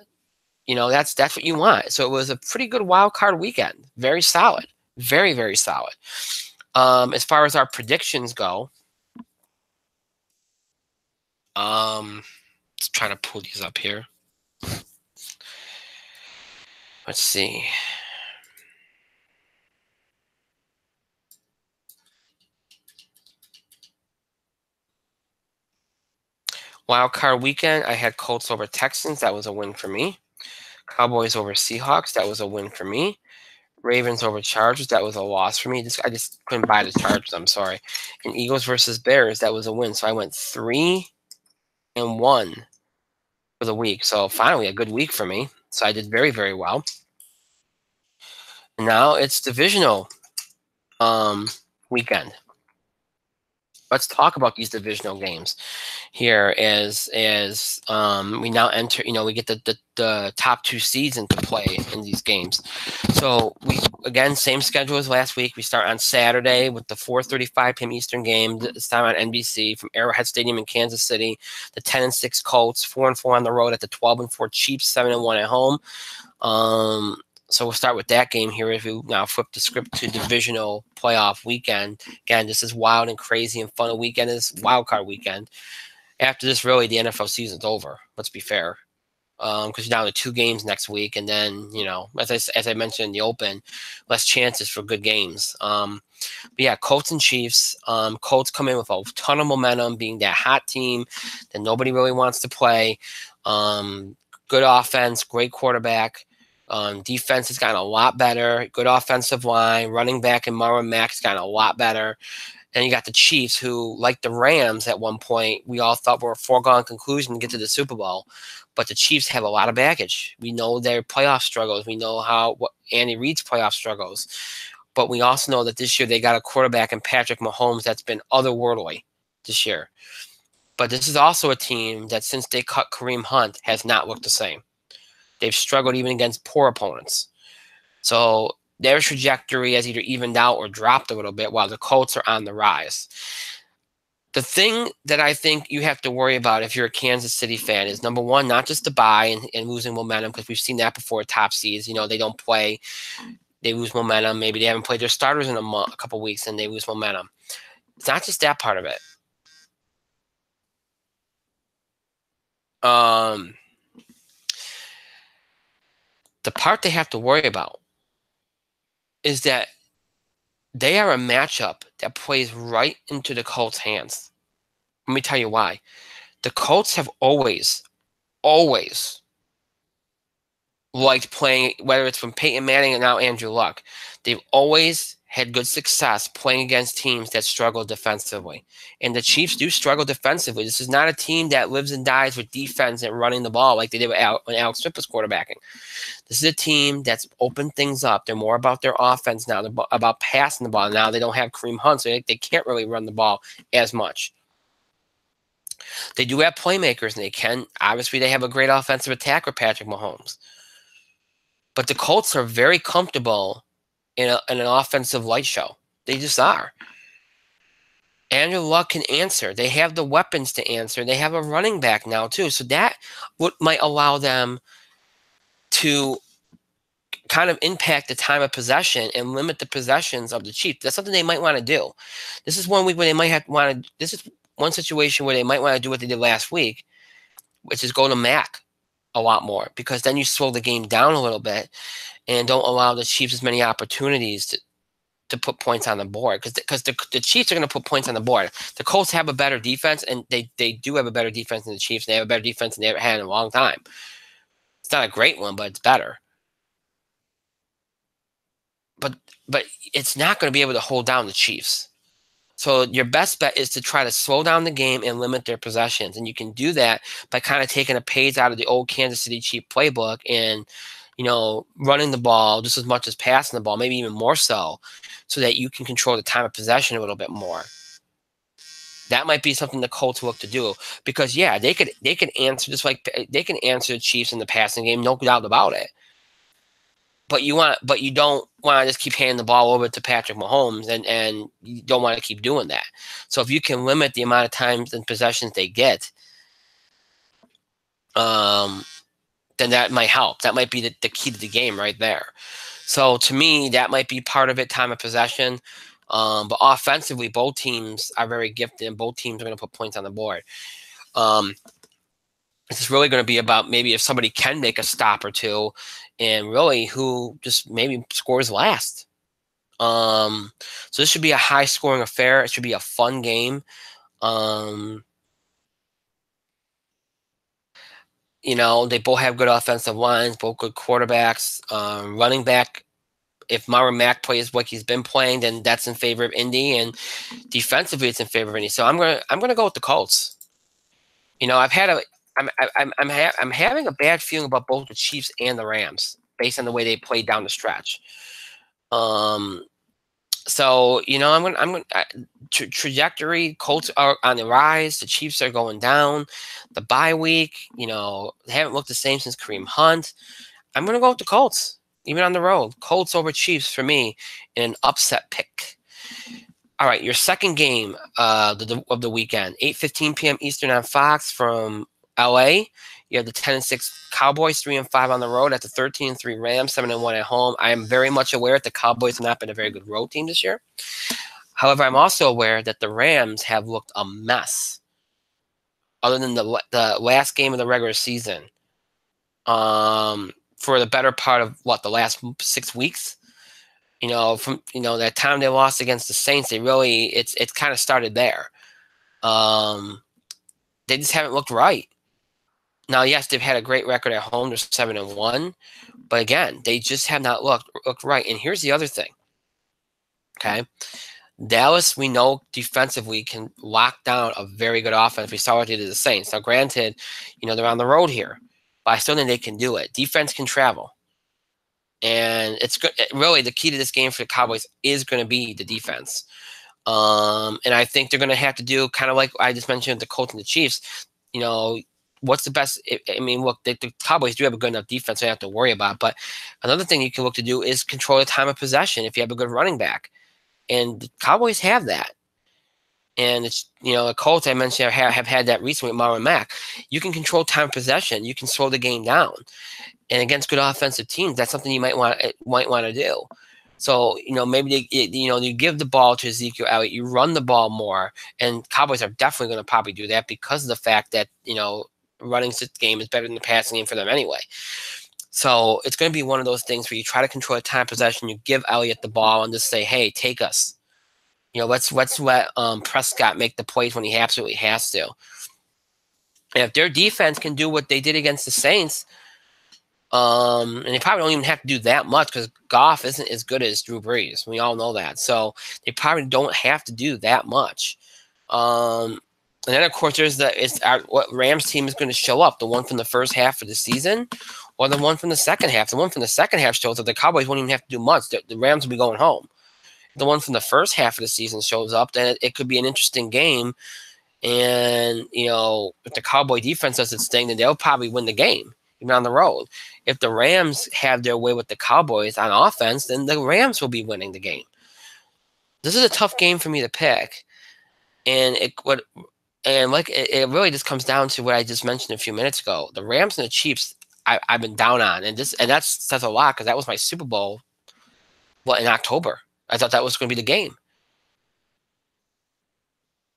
that's what you want. So it was a pretty good wild card weekend. Very solid. Very, very solid. As far as our predictions go, just trying to pull these up here. Let's see. Wild card weekend, I had Colts over Texans. That was a win for me. Cowboys over Seahawks. That was a win for me. Ravens over Chargers. That was a loss for me. I just couldn't buy the Chargers. I'm sorry. And Eagles versus Bears. That was a win. So I went 3-1 for the week. So finally, a good week for me. So I did very, very well. And now it's divisional weekend. Let's talk about these divisional games here as we now enter, we get the top two seeds into play in these games. So we, again, same schedule as last week. We start on Saturday with the 4:35 p.m. Eastern game, this time on NBC from Arrowhead Stadium in Kansas City. The 10-6 Colts, 4-4 on the road at the 12-4 Chiefs, 7-1 at home. So we'll start with that game here. If we now flip the script to divisional playoff weekend, again, this is wild and crazy and fun a weekend. Is wild card weekend. After this, really, the NFL season's over. Let's be fair, because you're down to 2 games next week, and then as I mentioned in the open, less chances for good games. But yeah, Colts and Chiefs. Colts come in with a ton of momentum, being that hot team that nobody really wants to play. Good offense, great quarterback. Defense has gotten a lot better. Good offensive line. Running back and Marlon Mack has gotten a lot better. And you got the Chiefs, who, like the Rams at one point, we all thought were a foregone conclusion to get to the Super Bowl. But the Chiefs have a lot of baggage. We know their playoff struggles. We know what Andy Reid's playoff struggles. But we also know that this year they got a quarterback in Patrick Mahomes that's been otherworldly this year. But this is also a team that, since they cut Kareem Hunt, has not looked the same. They've struggled even against poor opponents. So their trajectory has either evened out or dropped a little bit, while the Colts are on the rise. The thing that I think you have to worry about if you're a Kansas City fan is, number one, not just the bye and losing momentum, because we've seen that before at top seeds. They don't play, they lose momentum. Maybe they haven't played their starters in a couple of weeks and they lose momentum. It's not just that part of it. The part they have to worry about is that they are a matchup that plays right into the Colts' hands. Let me tell you why. The Colts have always liked playing, whether it's from Peyton Manning and now Andrew Luck, they've always had good success playing against teams that struggle defensively. And the Chiefs do struggle defensively. This is not a team that lives and dies with defense and running the ball like they did when Alex Smith was quarterbacking. This is a team that's opened things up. They're more about their offense now. They're about passing the ball. Now they don't have Kareem Hunt, so they can't really run the ball as much. They do have playmakers, and obviously they have a great offensive attack with Patrick Mahomes. But the Colts are very comfortable in an offensive light show. They just are. Andrew Luck can answer. They have the weapons to answer. They have a running back now too. So that might allow them to kind of impact the time of possession and limit the possessions of the Chiefs. That's something they might want to do. This is one week where they might have want to. This is one situation where they might want to do what they did last week, which is go to Mac a lot more, because then you slow the game down a little bit and don't allow the Chiefs as many opportunities to put points on the board, because the Chiefs are going to put points on the board. The Colts have a better defense, and they do have a better defense than the Chiefs. They have a better defense than they've had in a long time. It's not a great one, but it's better. But it's not going to be able to hold down the Chiefs. So your best bet is to try to slow down the game and limit their possessions. And you can do that by kind of taking a page out of the old Kansas City Chiefs playbook and, running the ball just as much as passing the ball, maybe even more so that you can control the time of possession a little bit more. That might be something the Colts look to do because they could answer just like they can answer the Chiefs in the passing game, no doubt about it. But you don't want to just keep handing the ball over to Patrick Mahomes, and you don't want to keep doing that. So if you can limit the amount of times and possessions they get, then that might help. That might be the key to the game right there. So to me, that might be part of it, time of possession. But offensively, both teams are very gifted, and both teams are going to put points on the board. It's really going to be about maybe if somebody can make a stop or two, and really who just maybe scores last. So this should be a high-scoring affair. It should be a fun game. They both have good offensive lines, both good quarterbacks. Running back, if Marlon Mack plays like he's been playing, then that's in favor of Indy, and defensively, it's in favor of Indy. So I'm gonna go with the Colts. I'm having a bad feeling about both the Chiefs and the Rams based on the way they played down the stretch. So trajectory. Colts are on the rise. The Chiefs are going down. The bye week, they haven't looked the same since Kareem Hunt. I'm gonna go with the Colts, even on the road. Colts over Chiefs for me in an upset pick. All right, your second game of the weekend, 8:15 p.m. Eastern on Fox from LA. You have the 10-6 Cowboys, 3-5 on the road at the 13-3 Rams, 7-1 at home. I am very much aware that the Cowboys have not been a very good road team this year. However, I'm also aware that the Rams have looked a mess, other than the last game of the regular season. For the better part of the last 6 weeks. From that time they lost against the Saints, it's kind of started there. They just haven't looked right. Now, yes, they've had a great record at home. They're 7-1, but again, they just have not looked right. And here's the other thing. Okay, Dallas, we know defensively can lock down a very good offense. We saw what they did to the Saints. Now, granted, they're on the road here, but I still think they can do it. Defense can travel. And it's good. Really, the key to this game for the Cowboys is going to be the defense. And I think they're going to have to do kind of like I just mentioned with the Colts and the Chiefs. What's the best? I mean, look, the Cowboys do have a good enough defense, so you don't have to worry about. But another thing you can look to do is control the time of possession if you have a good running back. And the Cowboys have that. And it's, the Colts I mentioned have had that recently with Marlon Mack. You can control time of possession. You can slow the game down. And against good offensive teams, that's something you might want to do. So, maybe you give the ball to Ezekiel Elliott, you run the ball more, and Cowboys are definitely going to probably do that because of the fact that, running game is better than the passing game for them anyway. So it's going to be one of those things where you try to control the time possession, you give Elliott the ball and just say, hey, take us. Let's let Prescott make the plays when he absolutely has to. And if their defense can do what they did against the Saints, and they probably don't even have to do that much because Goff isn't as good as Drew Brees. We all know that. So they probably don't have to do that much. And then, of course, there's what Rams team is going to show up, the one from the first half of the season or the one from the second half. The one from the second half shows up. The Cowboys won't even have to do much. The Rams will be going home. The one from the first half of the season shows up, then it could be an interesting game. And, if the Cowboy defense does its thing, then they'll probably win the game, even on the road. If the Rams have their way with the Cowboys on offense, then the Rams will be winning the game. This is a tough game for me to pick. And it really just comes down to what I just mentioned a few minutes ago. The Rams and the Chiefs, I've been down on. And that says a lot because that was my Super Bowl in October. I thought that was going to be the game.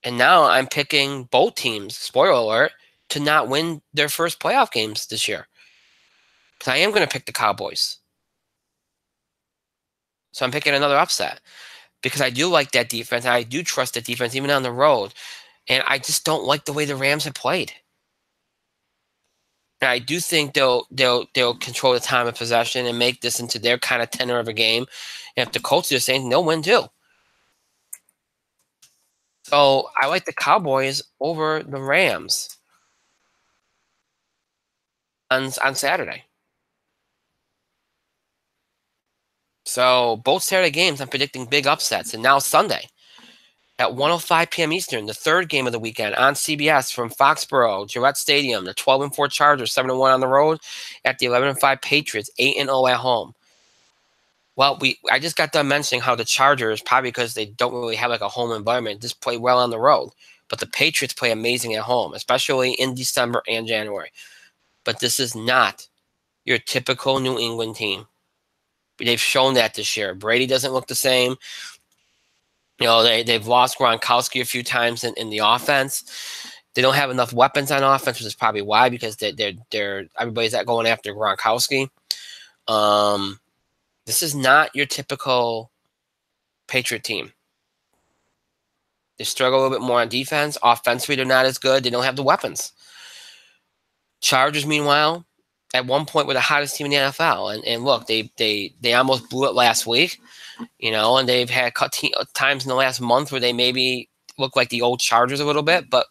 And now I'm picking both teams, spoiler alert, to not win their first playoff games this year. Because I am going to pick the Cowboys. So I'm picking another upset. Because I do like that defense, and I do trust that defense even on the road. And I just don't like the way the Rams have played. And I do think they'll control the time of possession and make this into their kind of tenor of a game. And if the Colts do the same, they'll win too. So I like the Cowboys over the Rams on Saturday. So both Saturday games, I'm predicting big upsets. And now Sunday, at 1:05 p.m. Eastern, the third game of the weekend on CBS from Foxborough, Gillette Stadium. The 12-4 Chargers, 7-1 on the road at the 11-5 Patriots, 8-0 at home. Well, I just got done mentioning how the Chargers, probably because they don't really have like a home environment, just play well on the road. But the Patriots play amazing at home, especially in December and January. But this is not your typical New England team. They've shown that this year. Brady doesn't look the same. They've lost Gronkowski a few times in the offense. They don't have enough weapons on offense, which is probably why, because they're everybody's going after Gronkowski. This is not your typical Patriot team. They struggle a little bit more on defense. Offensively, they're not as good. They don't have the weapons. Chargers, meanwhile, at one point were the hottest team in the NFL. And look, they almost blew it last week, and they've had times in the last month where they maybe look like the old Chargers a little bit. But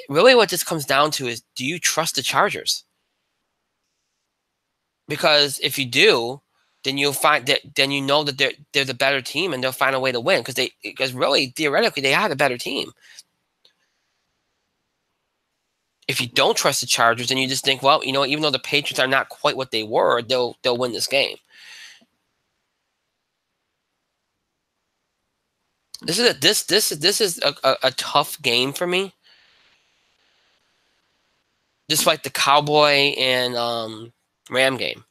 really what this comes down to is, do you trust the Chargers? Because if you do, then you'll find that that they're the better team and they'll find a way to win, because really theoretically they are the better team. If you don't trust the Chargers, then you just think, well, even though the Patriots are not quite what they were, they'll win this game. This is a tough game for me. Just like the Cowboy and Ram game.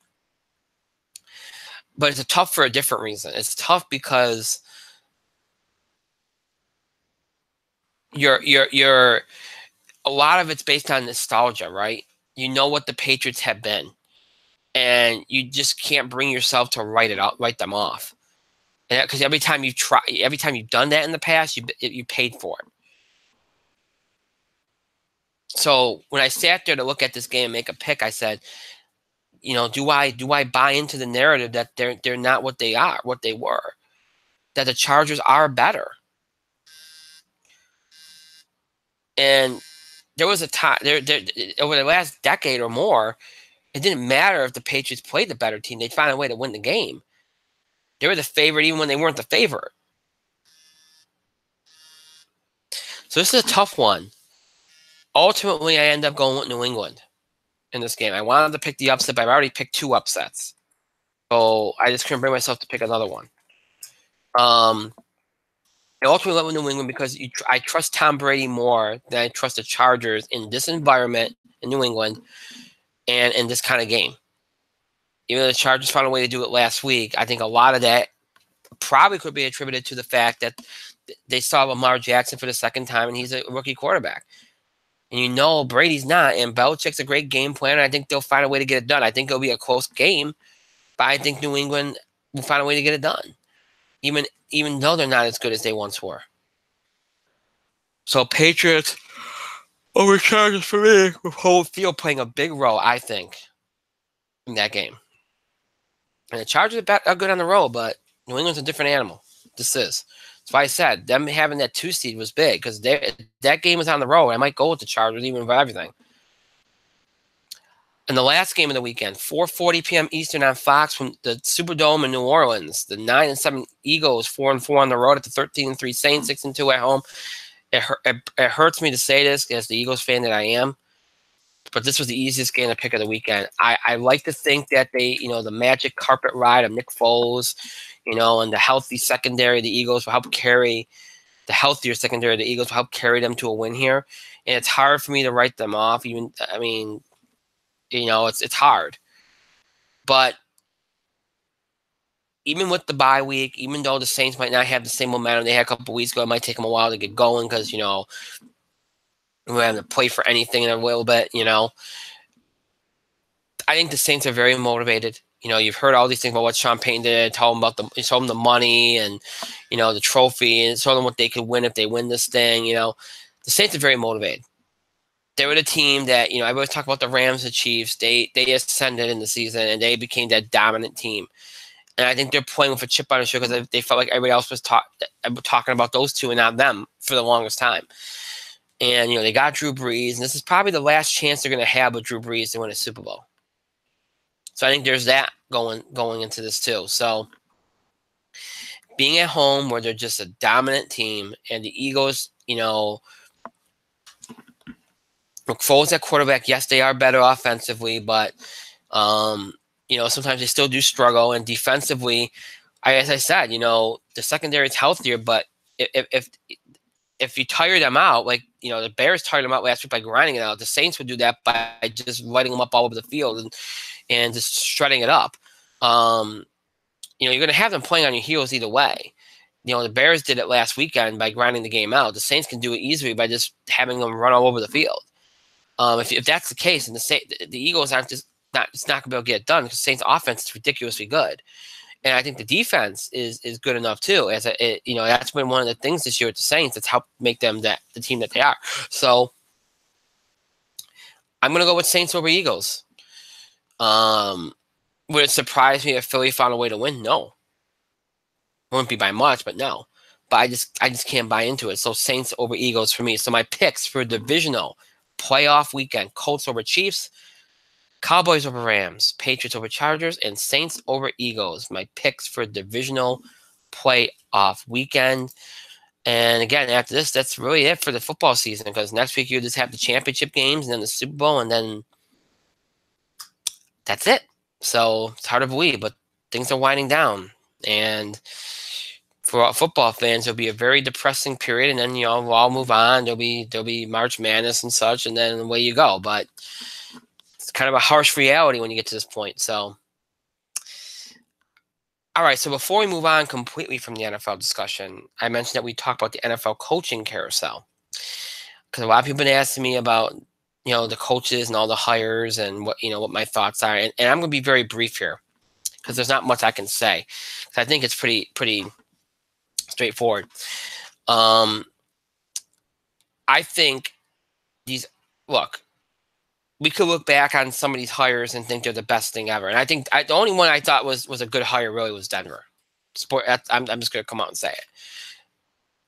But it's tough for a different reason. It's tough because you're a lot of it's based on nostalgia, right? You know what the Patriots have been, and you just can't bring yourself to write them off. Because every time you've done that in the past, you paid for it. So when I sat there to look at this game and make a pick, I said, do I buy into the narrative that they're not what they were, that the Chargers are better? And there was a time there over the last decade or more, it didn't matter if the Patriots played the better team; they'd find a way to win the game. They were the favorite even when they weren't the favorite. So this is a tough one. Ultimately, I end up going with New England in this game. I wanted to pick the upset, but I've already picked 2 upsets. So I just couldn't bring myself to pick another one. I ultimately went with New England because I trust Tom Brady more than I trust the Chargers in this environment in New England and in this kind of game. Even though the Chargers found a way to do it last week, I think a lot of that probably could be attributed to the fact that they saw Lamar Jackson for the second time, and he's a rookie quarterback. And Brady's not, and Belichick's a great game planner. I think they'll find a way to get it done. I think it'll be a close game, but I think New England will find a way to get it done, even though they're not as good as they once were. So Patriots over Chargers for me, with whole field playing a big role, I think, in that game. And the Chargers are good on the road, but New England's a different animal. This is. That's why I said them having that 2 seed was big, because that game was on the road. I might go with the Chargers even for everything. And the last game of the weekend, 4:40 p.m. Eastern on Fox from the Superdome in New Orleans. The 9-7 Eagles, 4-4 on the road at the 13-3 Saints, 6-2 at home. It hurts me to say this as the Eagles fan that I am, but this was the easiest game to pick of the weekend. I like to think that the magic carpet ride of Nick Foles, and the healthy secondary of the Eagles will help carry the healthier secondary of the Eagles will help carry them to a win here. And it's hard for me to write them off. It's hard. But even with the bye week, even though the Saints might not have the same momentum they had a couple of weeks ago, it might take them a while to get going because, we're having to play for anything in a little bit, I think the Saints are very motivated. You've heard all these things about what Sean Payton did, told them the money and, the trophy, and told them what they could win if they win this thing. The Saints are very motivated. They were the team that, I always talk about the Rams and Chiefs. They ascended in the season and they became that dominant team. And I think they're playing with a chip on their shoulder because they felt like everybody else was talking about those two and not them for the longest time. And, they got Drew Brees, and this is probably the last chance they're going to have with Drew Brees to win a Super Bowl. So I think there's that going into this too. So being at home where they're just a dominant team, and the Eagles, Foles at quarterback, yes, they are better offensively, but sometimes they still do struggle. And defensively, as I said, the secondary is healthier, but if you tire them out, like the Bears tired them out last week by grinding it out, the Saints would do that by just lighting them up all over the field and just shredding it up. You're going to have them playing on your heels either way. The Bears did it last weekend by grinding the game out. The Saints can do it easily by just having them run all over the field. If that's the case, and the Eagles aren't just not going to be able to get it done because Saints' offense is ridiculously good, and I think the defense is good enough too. That's been one of the things this year with the Saints that's helped make them the team that they are. So I'm going to go with Saints over Eagles. Would it surprise me if Philly found a way to win? No. Wouldn't be by much, but no. But I just can't buy into it. So Saints over Eagles for me. So my picks for divisional playoff weekend: Colts over Chiefs, Cowboys over Rams, Patriots over Chargers, and Saints over Eagles. My picks for divisional playoff weekend. And again, after this, that's really it for the football season, because next week you just have the championship games and then the Super Bowl, and then that's it. So it's hard to believe, but things are winding down. And for football fans, it'll be a very depressing period, and then we'll all move on. There'll be March Madness and such, and then away you go. But it's kind of a harsh reality when you get to this point. So, all right. So before we move on completely from the NFL discussion, I mentioned that we talk about the NFL coaching carousel, because a lot of people have been asking me about the coaches and all the hires and what my thoughts are, and I'm going to be very brief here because there's not much I can say. I think it's pretty straightforward. I think we could look back on some of these hires and think they're the best thing ever. And I think the only one I thought was a good hire really was Denver. I'm just going to come out and say it.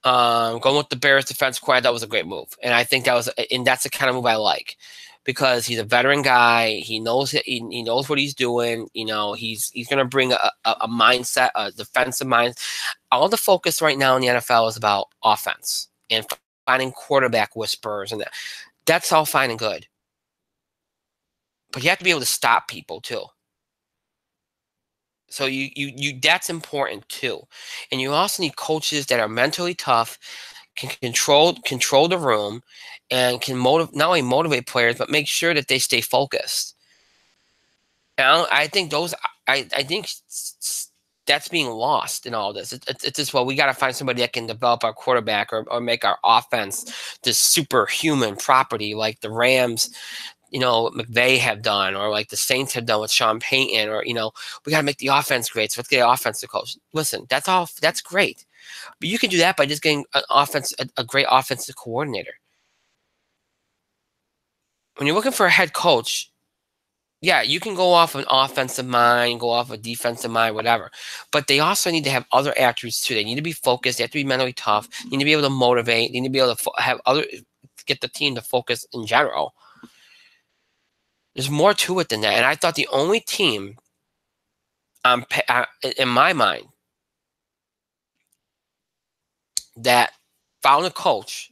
Going with the Bears defense coordinator, that was a great move. And I think that's the kind of move I like, because he's a veteran guy. He knows it. He knows what he's doing. He's going to bring a mindset, a defensive mind. All the focus right now in the NFL is about offense and finding quarterback whisperers, and that's all fine and good. But you have to be able to stop people too. So you that's important too. And you also need coaches that are mentally tough, can control the room, and can not only motivate players, but make sure that they stay focused. And I think that's being lost in all this. It's just, we got to find somebody that can develop our quarterback or make our offense this superhuman property like the Rams, McVay have done, or like the Saints have done with Sean Payton, or, we got to make the offense great. So let's get an offensive coach. Listen, that's great. But you can do that by just getting a great offensive coordinator. When you're looking for a head coach, yeah, you can go off an offensive mind, go off a defensive mind, whatever. But they also need to have other attributes too. They need to be focused. They have to be mentally tough. They need to be able to motivate. They need to be able to get the team to focus in general. There's more to it than that. And I thought the only team, in my mind, that found a coach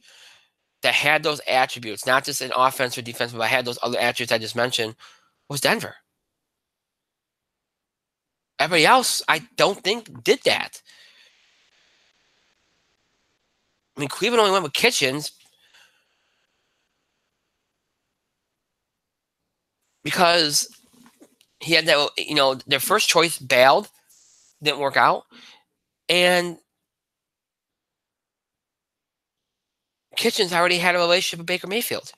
that had those attributes, not just in offense or defense, but had those other attributes I just mentioned, was Denver. Everybody else, I don't think, did that. I mean, Cleveland only went with Kitchens because he had that, their first choice bailed, didn't work out, and Kitchens already had a relationship with Baker Mayfield.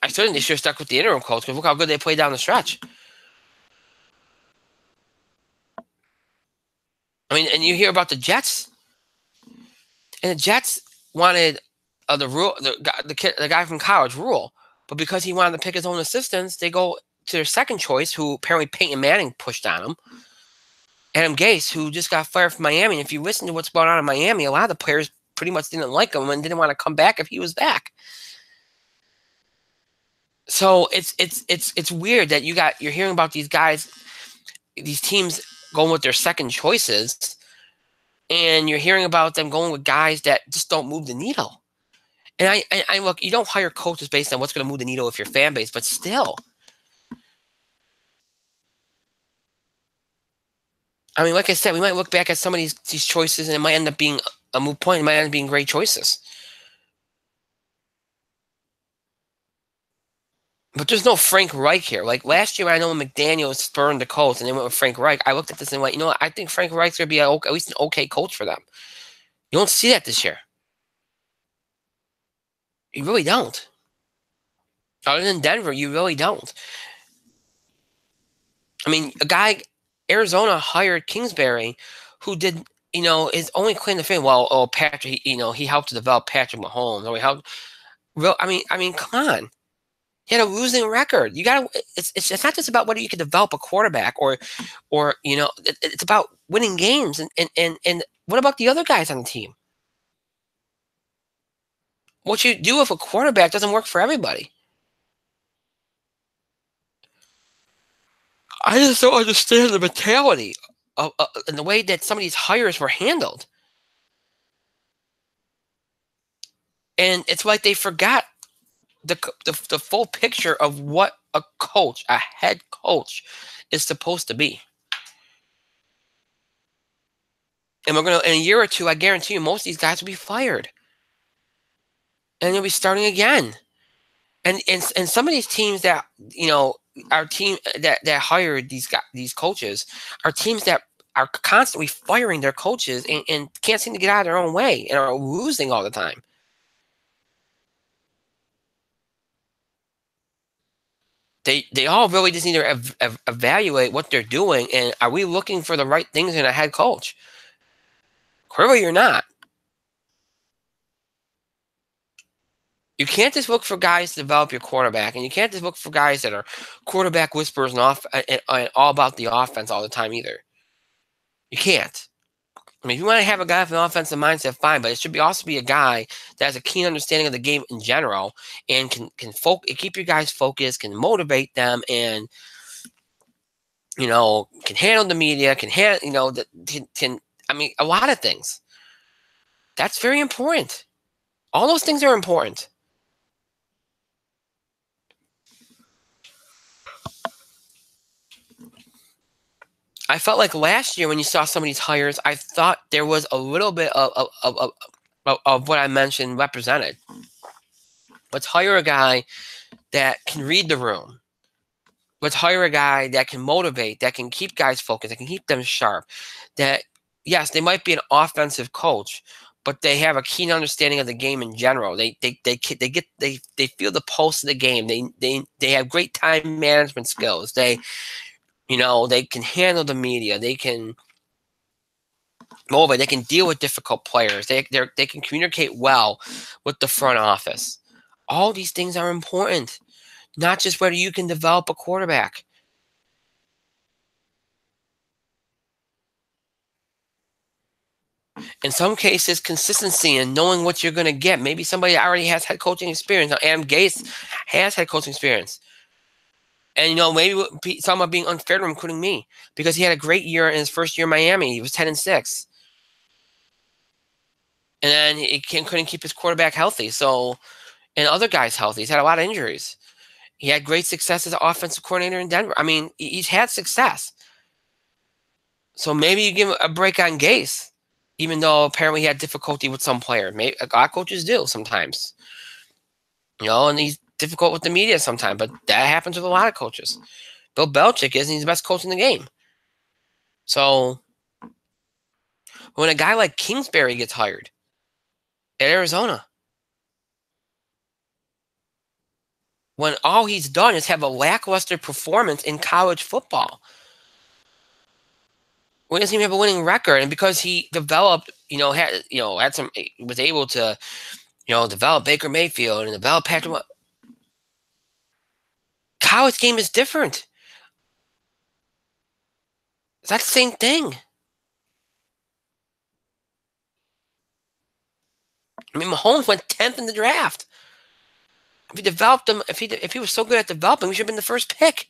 I still think they should have stuck with the interim coach, because look how good they played down the stretch. I mean, and you hear about the Jets, and the Jets wanted the guy from college, Rule, but because he wanted to pick his own assistants, they go to their second choice, who apparently Peyton Manning pushed on him, Adam Gase, who just got fired from Miami. And if you listen to what's going on in Miami, a lot of the players pretty much didn't like him and didn't want to come back if he was back. So it's weird that you're hearing about these guys these teams going with their second choices, and you're hearing about them going with guys that just don't move the needle. And I look, you don't hire coaches based on what's going to move the needle with your fan base, but still, I mean, like I said, we might look back at some of these choices, and it might end up being a moot point. It might end up being great choices. But there's no Frank Reich here. Like last year, I know when McDaniel spurned the Colts and they went with Frank Reich. I looked at this and went, you know what? I think Frank Reich's going to be at least an okay coach for them. You don't see that this year. You really don't. Other than Denver, you really don't. I mean, Arizona hired Kingsbury, who did, his only claim to fame. Well, Patrick, he helped to develop Patrick Mahomes. Or he helped. Come on. He had a losing record. You got to. It's not just about whether you can develop a quarterback or it's about winning games. And what about the other guys on the team? What you do if a quarterback doesn't work for everybody? I just don't understand the mentality of and the way that some of these hires were handled. And it's like they forgot the full picture of what a head coach, is supposed to be. And in a year or two, I guarantee you, most of these guys will be fired, and they'll be starting again. And some of these teams that our team that hired these coaches are teams that are constantly firing their coaches and can't seem to get out of their own way and are losing all the time. They all really just need to evaluate what they're doing, and are we looking for the right things in a head coach? Clearly, you're not. You can't just look for guys to develop your quarterback, and you can't just look for guys that are quarterback whisperers and all about the offense all the time either. You can't. I mean, if you want to have a guy with an offensive mindset, fine, but it should also be a guy that has a keen understanding of the game in general and can keep your guys focused, can motivate them, and can handle the media, a lot of things. That's very important. All those things are important. I felt like last year when you saw some of these hires, I thought there was a little bit of what I mentioned represented. Let's hire a guy that can read the room. Let's hire a guy that can motivate, that can keep guys focused, that can keep them sharp. That, yes, they might be an offensive coach, but they have a keen understanding of the game in general. They feel the pulse of the game. They have great time management skills. They can handle the media. They can motivate. They can deal with difficult players. They can communicate well with the front office. All these things are important, not just whether you can develop a quarterback. In some cases, consistency and knowing what you're going to get. Maybe somebody already has head coaching experience. Now, Adam Gase has head coaching experience. And, maybe some are being unfair to him, including me, because he had a great year in his first year in Miami. He was 10-6. And then he couldn't keep his quarterback healthy. So, and other guys healthy. He's had a lot of injuries. He had great success as an offensive coordinator in Denver. I mean, he's had success. So maybe you give him a break on Gase, even though apparently he had difficulty with some players. Maybe a lot of coaches do sometimes. And he's difficult with the media sometimes, but that happens with a lot of coaches. Bill Belichick is, and he's the best coach in the game. So when a guy like Kingsbury gets hired at Arizona, when all he's done is have a lackluster performance in college football, when he doesn't even have a winning record, and because he developed, was able to, develop Baker Mayfield and develop Patrick. College game is different. It's not the same thing. I mean, Mahomes went 10th in the draft. If he developed him, if he was so good at developing, he should have been the first pick.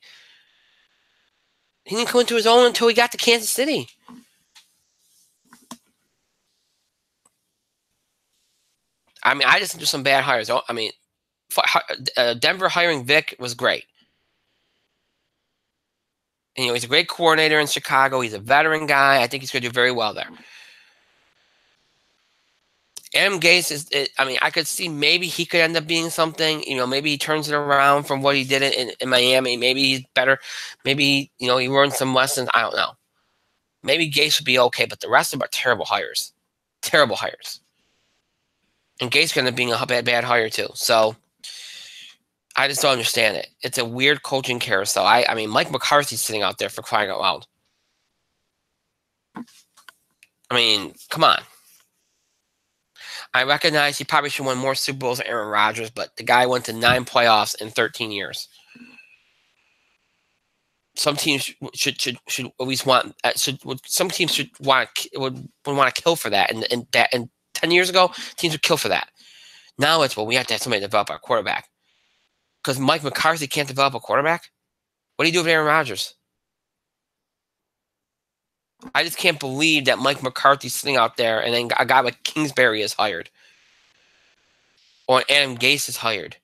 He didn't come into his own until he got to Kansas City. I mean, I just think there's some bad hires. I mean, Denver hiring Vic was great. And, he's a great coordinator in Chicago. He's a veteran guy. I think he's going to do very well there. Adam Gase I mean, I could see maybe he could end up being something. Maybe he turns it around from what he did in Miami. Maybe he's better. Maybe, he learned some lessons. I don't know. Maybe Gase would be okay, but the rest of them are terrible hires. Terrible hires. And Gase going to be a bad hire too. So I just don't understand it. It's a weird coaching carousel. I mean, Mike McCarthy's sitting out there for crying out loud. I mean, come on. I recognize he probably should win more Super Bowls than Aaron Rodgers, but the guy went to 9 playoffs in 13 years. Some teams should at least want. Some teams would want to kill for that. And 10 years ago, teams would kill for that. Now it's, we have to have somebody develop our quarterback. Because Mike McCarthy can't develop a quarterback? What do you do with Aaron Rodgers? I just can't believe that Mike McCarthy's sitting out there and then a guy like Kingsbury is hired. Or Adam Gase is hired.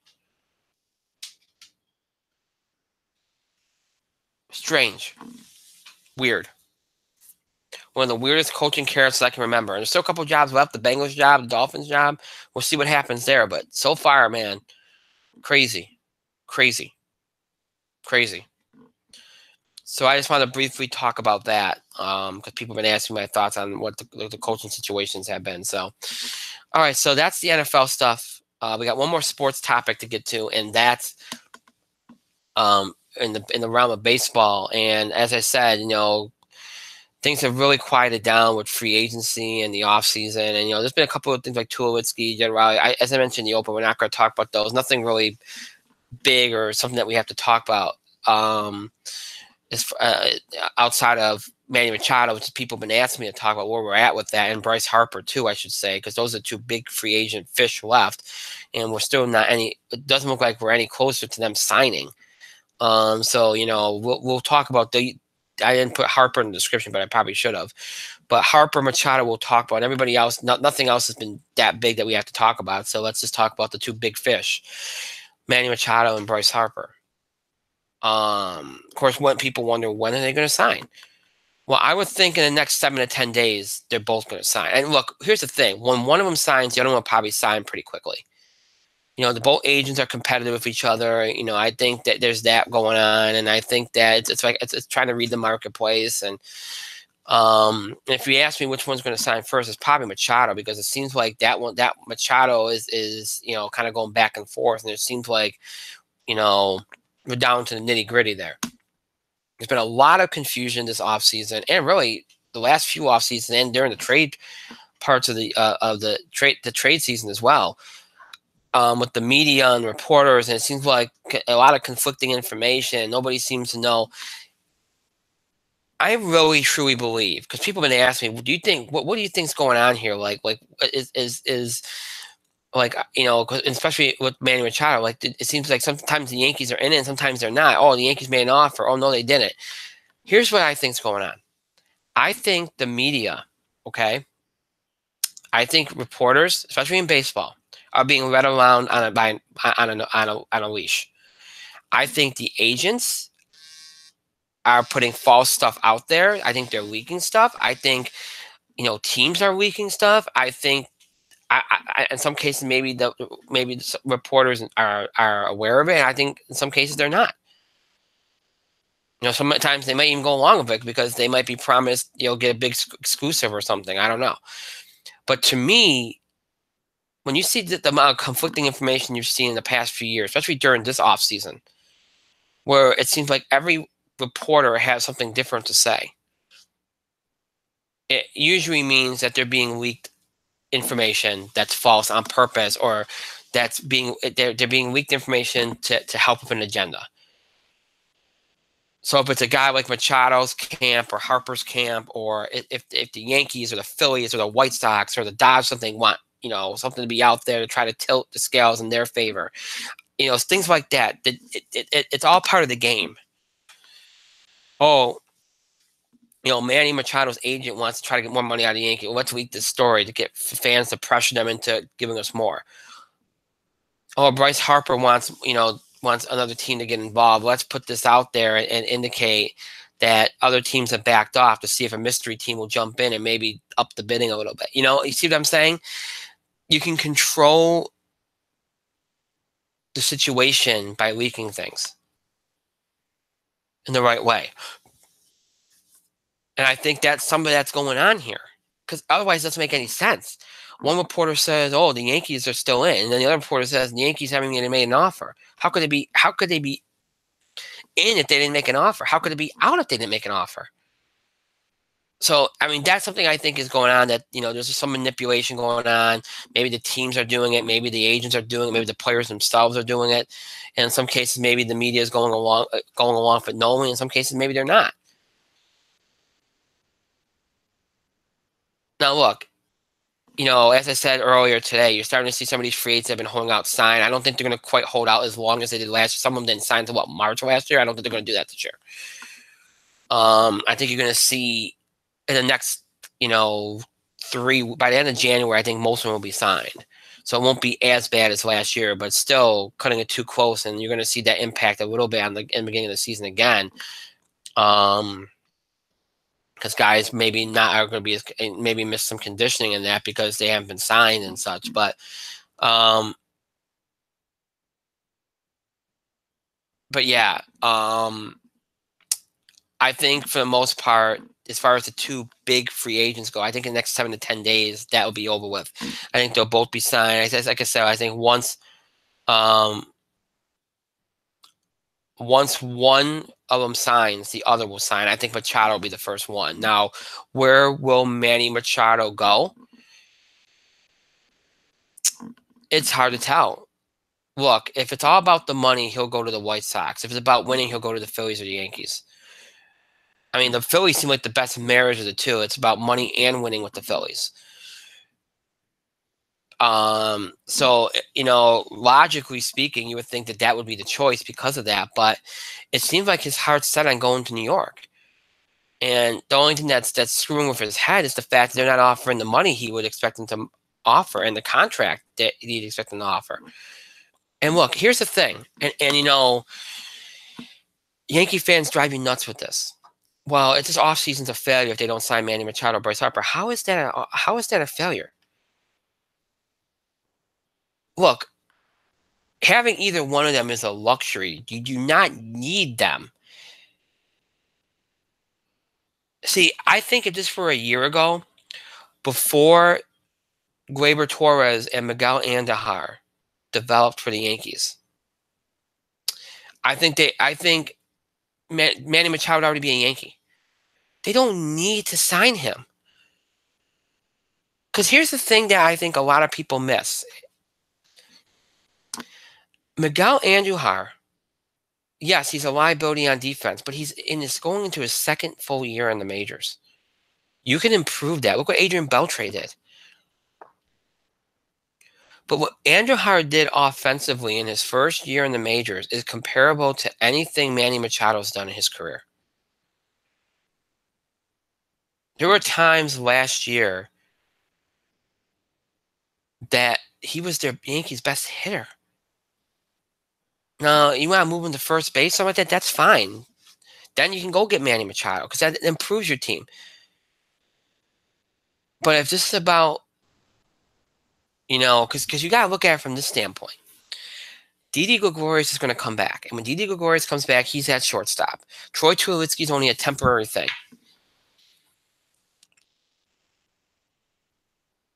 Strange. Weird. One of the weirdest coaching carousels I can remember. And there's still a couple jobs left. The Bengals job, the Dolphins job. We'll see what happens there. But so far, man, crazy. Crazy. Crazy. So I just want to briefly talk about that because people have been asking my thoughts on what the coaching situations have been. So, all right, so that's the NFL stuff. We got one more sports topic to get to, and that's in the realm of baseball. And as I said, things have really quieted down with free agency and the offseason. And there's been a couple of things like Tulowitzki, Generali. As I mentioned in the open, we're not going to talk about those. Nothing really big or something that we have to talk about. Outside of Manny Machado, which people have been asking me to talk about where we're at with that, and Bryce Harper too, I should say, because those are two big free agent fish left, and we're still not any. It doesn't look like we're any closer to them signing. So we'll talk about I didn't put Harper in the description, but I probably should have. But Harper, Machado, we'll talk about. Everybody else, nothing else has been that big that we have to talk about. So let's just talk about the two big fish, Manny Machado and Bryce Harper. Of course, when people wonder when are they going to sign? Well, I would think in the next 7 to 10 days they're both going to sign. And look, here's the thing: when one of them signs, the other one will probably sign pretty quickly. The both agents are competitive with each other. I think that there's that going on, and I think that it's trying to read the marketplace. And if you ask me which one's going to sign first, it's probably Machado, because it seems like that Machado is kind of going back and forth, and it seems like we're down to the nitty gritty there. There's been a lot of confusion this offseason, and really the last few offseasons, and during the trade parts of the trade season as well, with the media and reporters, and it seems like a lot of conflicting information. Nobody seems to know. I really truly believe, because people have been asking me, do you think what do you think's going on here? Like is like, especially with Manny Machado, like it seems like sometimes the Yankees are in it and sometimes they're not. Oh, the Yankees made an offer. Oh, no, they didn't. Here's what I think's going on. I think the media, okay, I think reporters, especially in baseball, are being led around on a leash. I think the agents are putting false stuff out there. I think they're leaking stuff. I think, teams are leaking stuff. I think in some cases, maybe the reporters are aware of it. And I think in some cases they're not. Sometimes they might even go along with it because they might be promised, get a big exclusive or something. I don't know. But to me, when you see the amount of conflicting information you've seen in the past few years, especially during this offseason, where it seems like every reporter has something different to say, it usually means that they're being leaked information that's false on purpose, or they're being leaked information to help with an agenda. So if it's a guy like Machado's camp or Harper's camp, or if the Yankees or the Phillies or the White Sox or the Dodgers something want something to be out there to try to tilt the scales in their favor, things like that. It's all part of the game. Oh, Manny Machado's agent wants to try to get more money out of the Yankees. Let's leak this story to get fans to pressure them into giving us more. Oh, Bryce Harper wants another team to get involved. Let's put this out there and indicate that other teams have backed off to see if a mystery team will jump in and maybe up the bidding a little bit. You see what I'm saying? You can control the situation by leaking things in the right way. And I think that's something that's going on here, because otherwise it doesn't make any sense. One reporter says, "Oh, the Yankees are still in," and then the other reporter says, "The Yankees haven't even made an offer." How could they be? How could they be in if they didn't make an offer? How could it be out if they didn't make an offer? So, I mean, that's something I think is going on, that, there's some manipulation going on. Maybe the teams are doing it. Maybe the agents are doing it. Maybe the players themselves are doing it. And in some cases, maybe the media is going along with it knowingly. In some cases, maybe they're not. Now, look, as I said earlier today, you're starting to see some of these free agents that have been holding out sign. I don't think they're going to quite hold out as long as they did last year. Some of them didn't sign until, March last year? I don't think they're going to do that this year. I think you're going to see in the next, by the end of January, I think most of them will be signed. So it won't be as bad as last year, but still cutting it too close, and you're going to see that impact a little bit in the beginning of the season again. Because guys maybe not are going to be maybe miss some conditioning in that because they haven't been signed and such. But yeah, I think for the most part, as far as the two big free agents go, I think in the next 7 to 10 days that will be over with. I think they'll both be signed. Like I said, I think once one of them signs, the other will sign. I think Machado will be the first one. Now, where will Manny Machado go? It's hard to tell. Look, if it's all about the money, he'll go to the White Sox. If it's about winning, he'll go to the Phillies or the Yankees. I mean, the Phillies seem like the best marriage of the two. It's about money and winning with the Phillies. So, logically speaking, you would think that would be the choice because of that. But it seems like his heart's set on going to New York. And the only thing that's screwing with his head is the fact that they're not offering the money he would expect them to offer and the contract that he'd expect them to offer. And look, here's the thing. And Yankee fans drive you nuts with this. Well, it's just off season's a failure if they don't sign Manny Machado or Bryce Harper. How is that a failure? Look, having either one of them is a luxury. You do not need them. See, I think if this were a year ago, before Gleyber Torres and Miguel Andujar developed for the Yankees, I think Manny Machado would already be a Yankee. They don't need to sign him. Because here's the thing that I think a lot of people miss. Miguel Andujar, yes, he's a liability on defense, but he's going into his second full year in the majors. You can improve that. Look what Adrian Beltre did. But what Andujar did offensively in his first year in the majors is comparable to anything Manny Machado's done in his career. There were times last year that he was their Yankees' best hitter. Now, you want to move him to first base, something like that, that's fine. Then you can go get Manny Machado because that improves your team. But if this is about, because you got to look at it from this standpoint. Didi Gregorius is going to come back. And when Didi Gregorius comes back, he's at shortstop. Troy Tulowitzki is only a temporary thing.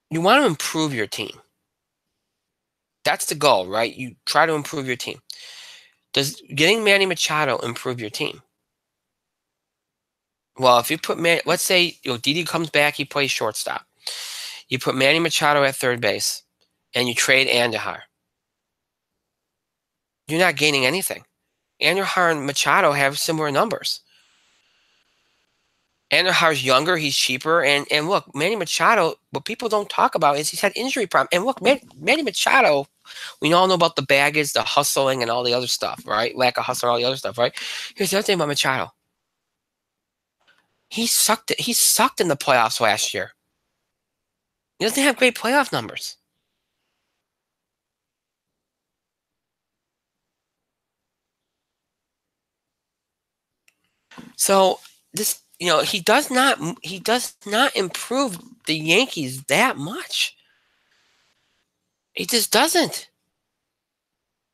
You want to improve your team. That's the goal, right? You try to improve your team. Does getting Manny Machado improve your team? Well, if you put let's say Didi comes back, he plays shortstop. You put Manny Machado at third base, and you trade Andujar. You're not gaining anything. Andujar and Machado have similar numbers. Andujar's younger, he's cheaper, and look, Manny Machado, what people don't talk about is he's had injury problems. And look, Manny Machado, we all know about the baggage, the hustling, and all the other stuff, right? Lack of hustle, all the other stuff, right? Here's the other thing about Machado. He sucked it. He sucked in the playoffs last year. He doesn't have great playoff numbers. So this, he does not improve the Yankees that much. He just doesn't.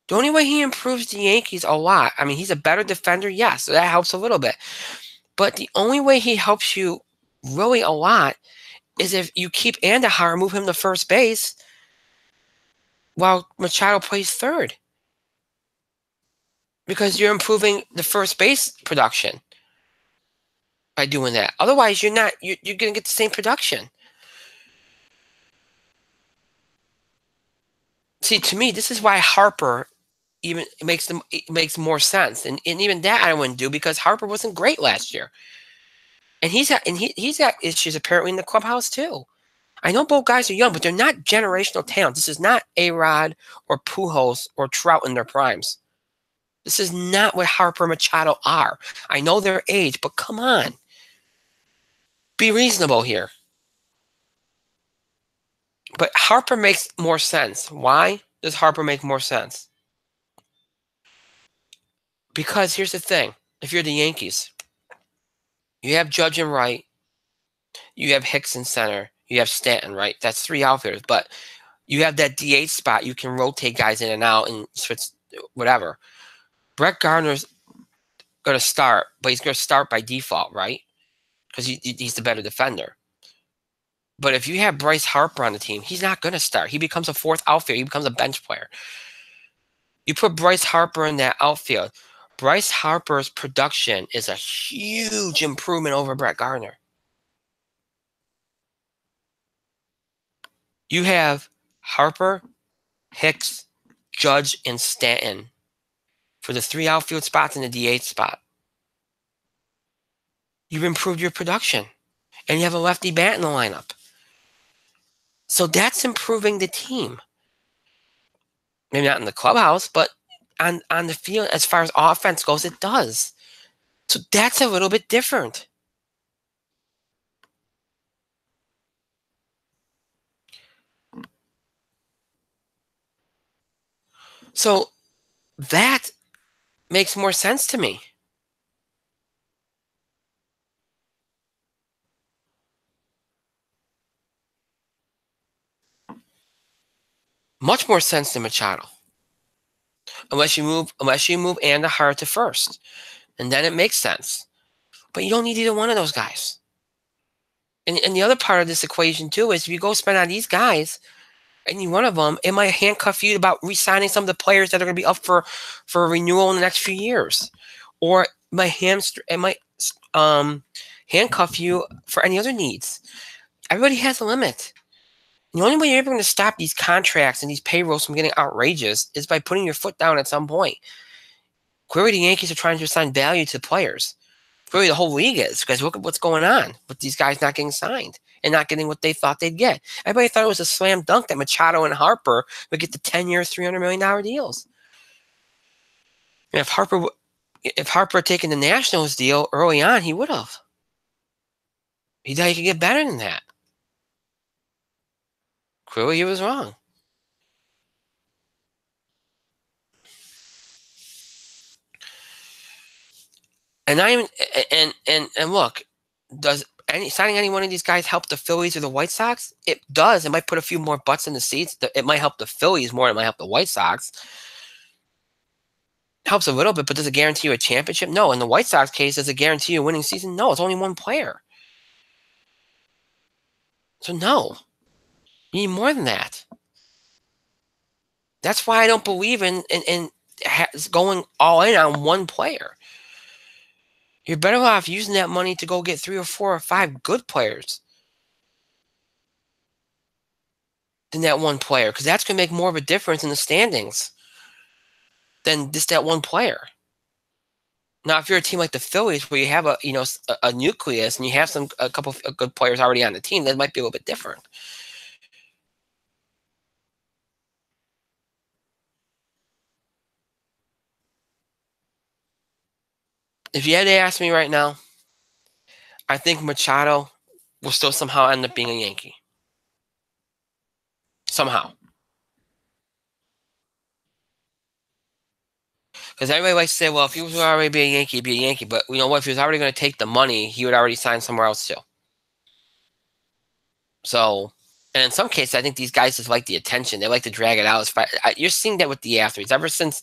The only way he improves the Yankees a lot, I mean, he's a better defender, yes, so that helps a little bit. But the only way he helps you really a lot is if you keep Andahar, move him to first base while Machado plays third. Because you're improving the first base production by doing that. Otherwise, you're going to get the same production. See, to me, this is why Harper even it makes more sense, and even that I wouldn't do because Harper wasn't great last year, and he's got issues apparently in the clubhouse too. I know both guys are young, but they're not generational talent. This is not A-Rod or Pujols or Trout in their primes. This is not what Harper and Machado are. I know their age, but come on, be reasonable here. But Harper makes more sense. Why does Harper make more sense? Because here's the thing: if you're the Yankees, you have Judge and right, you have Hicks in center, you have Stanton, right? That's three outfielders, but you have that DH spot. You can rotate guys in and out and switch whatever. Brett Gardner's going to start, but he's going to start by default, right? Because he's the better defender. But if you have Bryce Harper on the team, he's not going to start. He becomes a fourth outfielder. He becomes a bench player. You put Bryce Harper in that outfield. Bryce Harper's production is a huge improvement over Brett Gardner. You have Harper, Hicks, Judge, and Stanton for the three outfield spots and the DH spot. You've improved your production, and you have a lefty bat in the lineup. So that's improving the team. Maybe not in the clubhouse, but on the field, as far as offense goes, it does. So that's a little bit different. So that makes more sense to me. Much more sense than Machado. Unless you move Andahar to first. And then it makes sense. But you don't need either one of those guys. And the other part of this equation too is if you go spend on these guys, any one of them, it might handcuff you about re-signing some of the players that are going to be up for a renewal in the next few years, or it might handcuff you for any other needs. Everybody has a limit. The only way you're ever going to stop these contracts and these payrolls from getting outrageous is by putting your foot down at some point. Clearly, the Yankees are trying to assign value to players. Clearly, the whole league is, because look at what's going on with these guys not getting signed and not getting what they thought they'd get. Everybody thought it was a slam dunk that Machado and Harper would get the 10-year, $300 million deals. And if Harper had taken the Nationals deal early on, he would have. He thought he could get better than that. Clearly, he was wrong. And look, does signing any one of these guys help the Phillies or the White Sox? It does. It might put a few more butts in the seats. It might help the Phillies more than it might help the White Sox. It helps a little bit, but does it guarantee you a championship? No. In the White Sox case, does it guarantee you a winning season? No. It's only one player. So no. You need more than that. That's why I don't believe in going all in on one player. You're better off using that money to go get 3 or 4 or 5 good players than that one player, because that's going to make more of a difference in the standings than just that one player. Now, if you're a team like the Phillies, where you have a nucleus and you have a couple of good players already on the team, that might be a little bit different. If you had to ask me right now, I think Machado will still somehow end up being a Yankee. Somehow. Because everybody likes to say, well, if he was already be a Yankee, he'd be a Yankee. But you know what? If he was already going to take the money, he would already sign somewhere else too. So, and in some cases, I think these guys just like the attention. They like to drag it out. You're seeing that with the athletes ever since,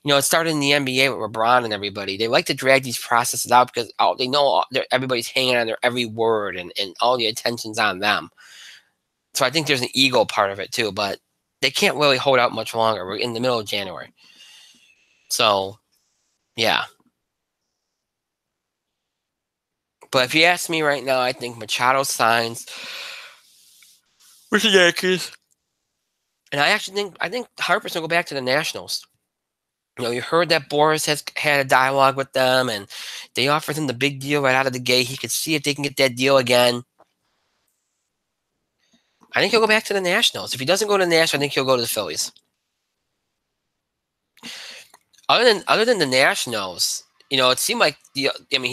it started in the NBA with LeBron and everybody. They like to drag these processes out because they know everybody's hanging on their every word and all the attention's on them. So I think there's an ego part of it too, but they can't really hold out much longer. We're in the middle of January. So, yeah. But if you ask me right now, I think Machado signs with the Yankees. And I think Harper's gonna go back to the Nationals. You heard that Boris has had a dialogue with them, and they offered him the big deal right out of the gate. He could see if they can get that deal again. I think he'll go back to the Nationals. If he doesn't go to the Nationals, I think he'll go to the Phillies. Other than the Nationals, it seemed like he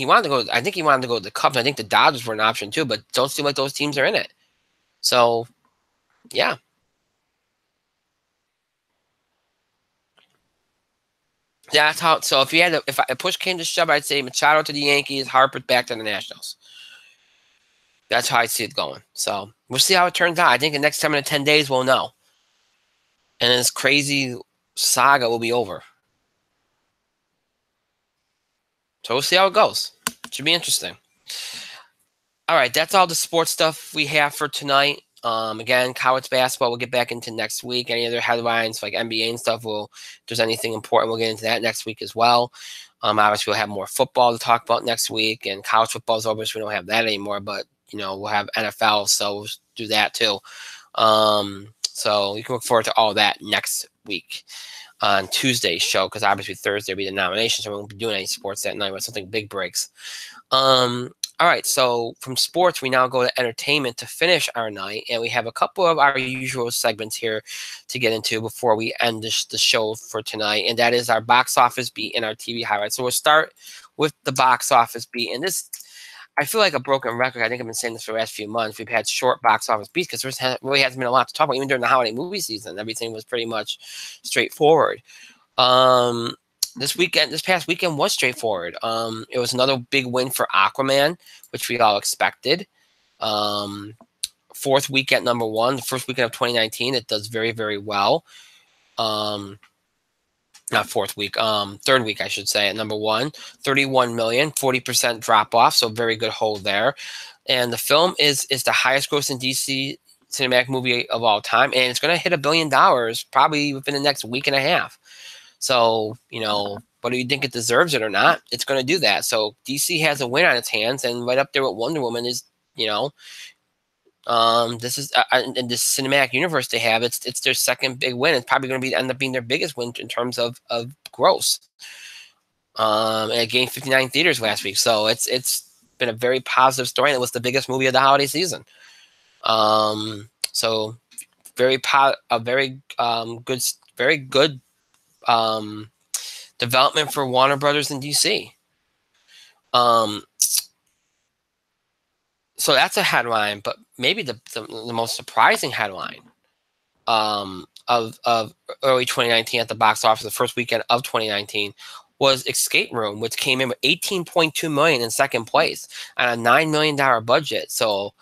wanted to go. I think he wanted to go to the Cubs. I think the Dodgers were an option too, but don't seem like those teams are in it. So, yeah. Yeah, that's how. So if push came to shove, I'd say Machado to the Yankees, Harper back to the Nationals. That's how I see it going. So we'll see how it turns out. I think the next 10 days we'll know, and this crazy saga will be over. So we'll see how it goes. It should be interesting. All right, that's all the sports stuff we have for tonight. Again, college basketball we'll get back into next week. Any other headlines like NBA and stuff, if there's anything important, we'll get into that next week as well. Obviously, we'll have more football to talk about next week, and college football is over, so we don't have that anymore. But we'll have NFL, so we'll do that too. So you can look forward to all that next week on Tuesday's show, because obviously Thursday will be the nomination, so we won't be doing any sports that night, but something big breaks. All right, so from sports, we now go to entertainment to finish our night, and we have a couple of our usual segments here to get into before we end the show for tonight, and that is our box office beat and our TV highlights. So we'll start with the box office beat, and this, I feel like a broken record. I think I've been saying this for the last few months. We've had short box office beats because there really hasn't been a lot to talk about, even during the holiday movie season. Everything was pretty much straightforward. This past weekend was straightforward. It was another big win for Aquaman, which we all expected. Fourth week at number one, the first weekend of 2019, it does very, very well. Not fourth week, third week, I should say, at number one, 31 million, 40% drop off. So very good hold there. And the film is the highest grossing DC cinematic movie of all time. And it's going to hit $1 billion probably within the next week and a half. So, whether you think it deserves it or not, it's going to do that. So DC has a win on its hands, and right up there with Wonder Woman is, this is in this cinematic universe they have. It's their second big win. It's probably going to end up being their biggest win in terms of gross. And it gained 59 theaters last week, so it's been a very positive story, and it was the biggest movie of the holiday season. So very good development for Warner Brothers in DC. So that's a headline, but maybe the most surprising headline of early 2019 at the box office, the first weekend of 2019, was Escape Room, which came in with $18.2 million in second place on a $9 million budget. So,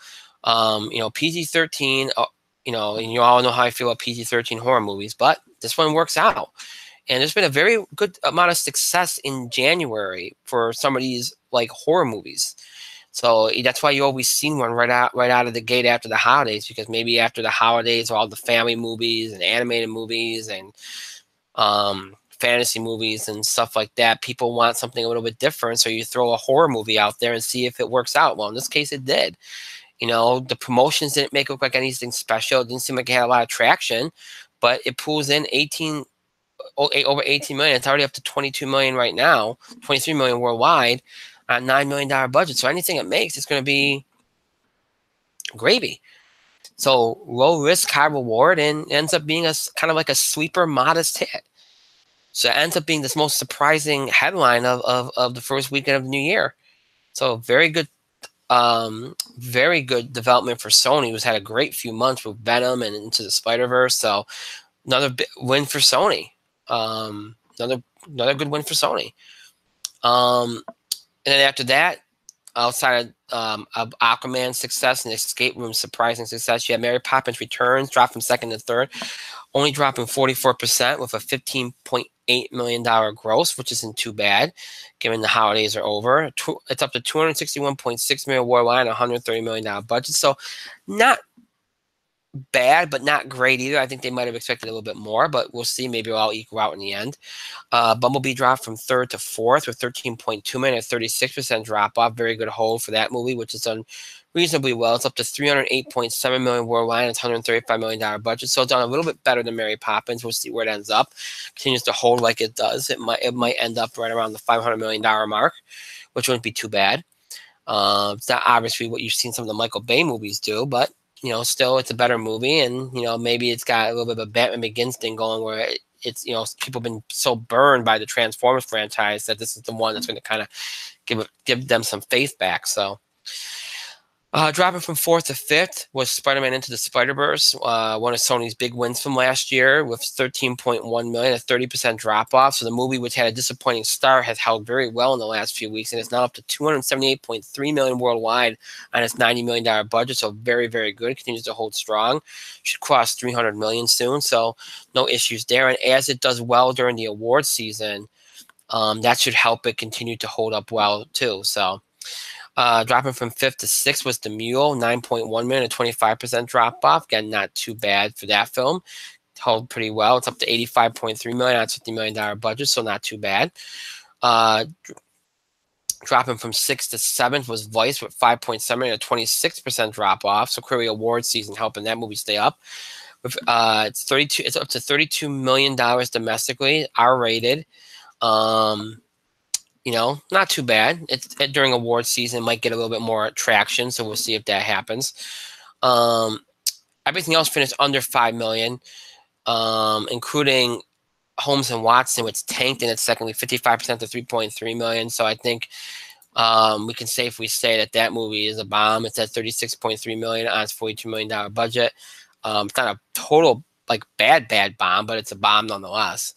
PG-13, and you all know how I feel about PG-13 horror movies, but this one works out. And there's been a very good amount of success in January for some of these like horror movies. So that's why you always seen one right out of the gate after the holidays, because maybe after the holidays, all the family movies and animated movies and fantasy movies and stuff like that, people want something a little bit different. So you throw a horror movie out there and see if it works out. Well, in this case, it did. The promotions didn't make it look like anything special. It didn't seem like it had a lot of traction, but it pulls in over 18 million. It's already up to 22 million right now, 23 million worldwide on a $9 million budget. So anything it makes, it's going to be gravy. So low risk, high reward, and ends up being a kind of like a sleeper, modest hit. So it ends up being this most surprising headline of the first weekend of the new year. So very good Very good development for Sony, who's had a great few months with Venom and Into the Spider-Verse. So another win for Sony. Another good win for Sony. And then after that, outside of Aquaman's success and Escape Room's surprising success, you have Mary Poppins Returns, dropped from second to third, only dropping 44% with a $15.8 million gross, which isn't too bad, given the holidays are over. It's up to $261.6 million worldwide and $130 million budget. So not bad, but not great either. I think they might have expected a little bit more, but we'll see. Maybe it'll all equal out in the end. Bumblebee dropped from third to fourth with 13.2 million, a 36% drop off. Very good hold for that movie, which has done reasonably well. It's up to 308.7 million worldwide. It's $135 million budget, so it's done a little bit better than Mary Poppins. We'll see where it ends up. Continues to hold like it does. It might end up right around the $500 million mark, which wouldn't be too bad. It's not obviously what you've seen some of the Michael Bay movies do, but still it's a better movie, and maybe it's got a little bit of a Batman Begins thing going where it's people have been so burned by the Transformers franchise that this is the one that's going to kind of give them some faith back. So dropping from fourth to fifth was Spider-Man Into the Spider-Verse, one of Sony's big wins from last year with 13.1 million, a 30% drop off. So the movie, which had a disappointing start, has held very well in the last few weeks, and it's now up to 278.3 million worldwide on its $90 million budget. So very, very good. It continues to hold strong. Should cross 300 million soon. So no issues there. And as it does well during the awards season, that should help it continue to hold up well too. So. Dropping from fifth to sixth was The Mule, 9.1 million, a 25% drop off. Again, not too bad for that film. Held pretty well. It's up to 85.3 million on its $50 million budget, so not too bad. Dropping from sixth to seventh was Vice with 5.7 million, a 26% drop off. So clearly, award season helping that movie stay up. With, it's up to $32 million domestically, R-rated. Not too bad. It's during award season, might get a little bit more traction, so we'll see if that happens. Everything else finished under 5 million, including Holmes and Watson, which tanked in its second week, 55% to 3.3 million. So I think we can safely say that movie is a bomb. It's at 36.3 million on its $42 million budget. It's not a total bad bomb, but it's a bomb nonetheless.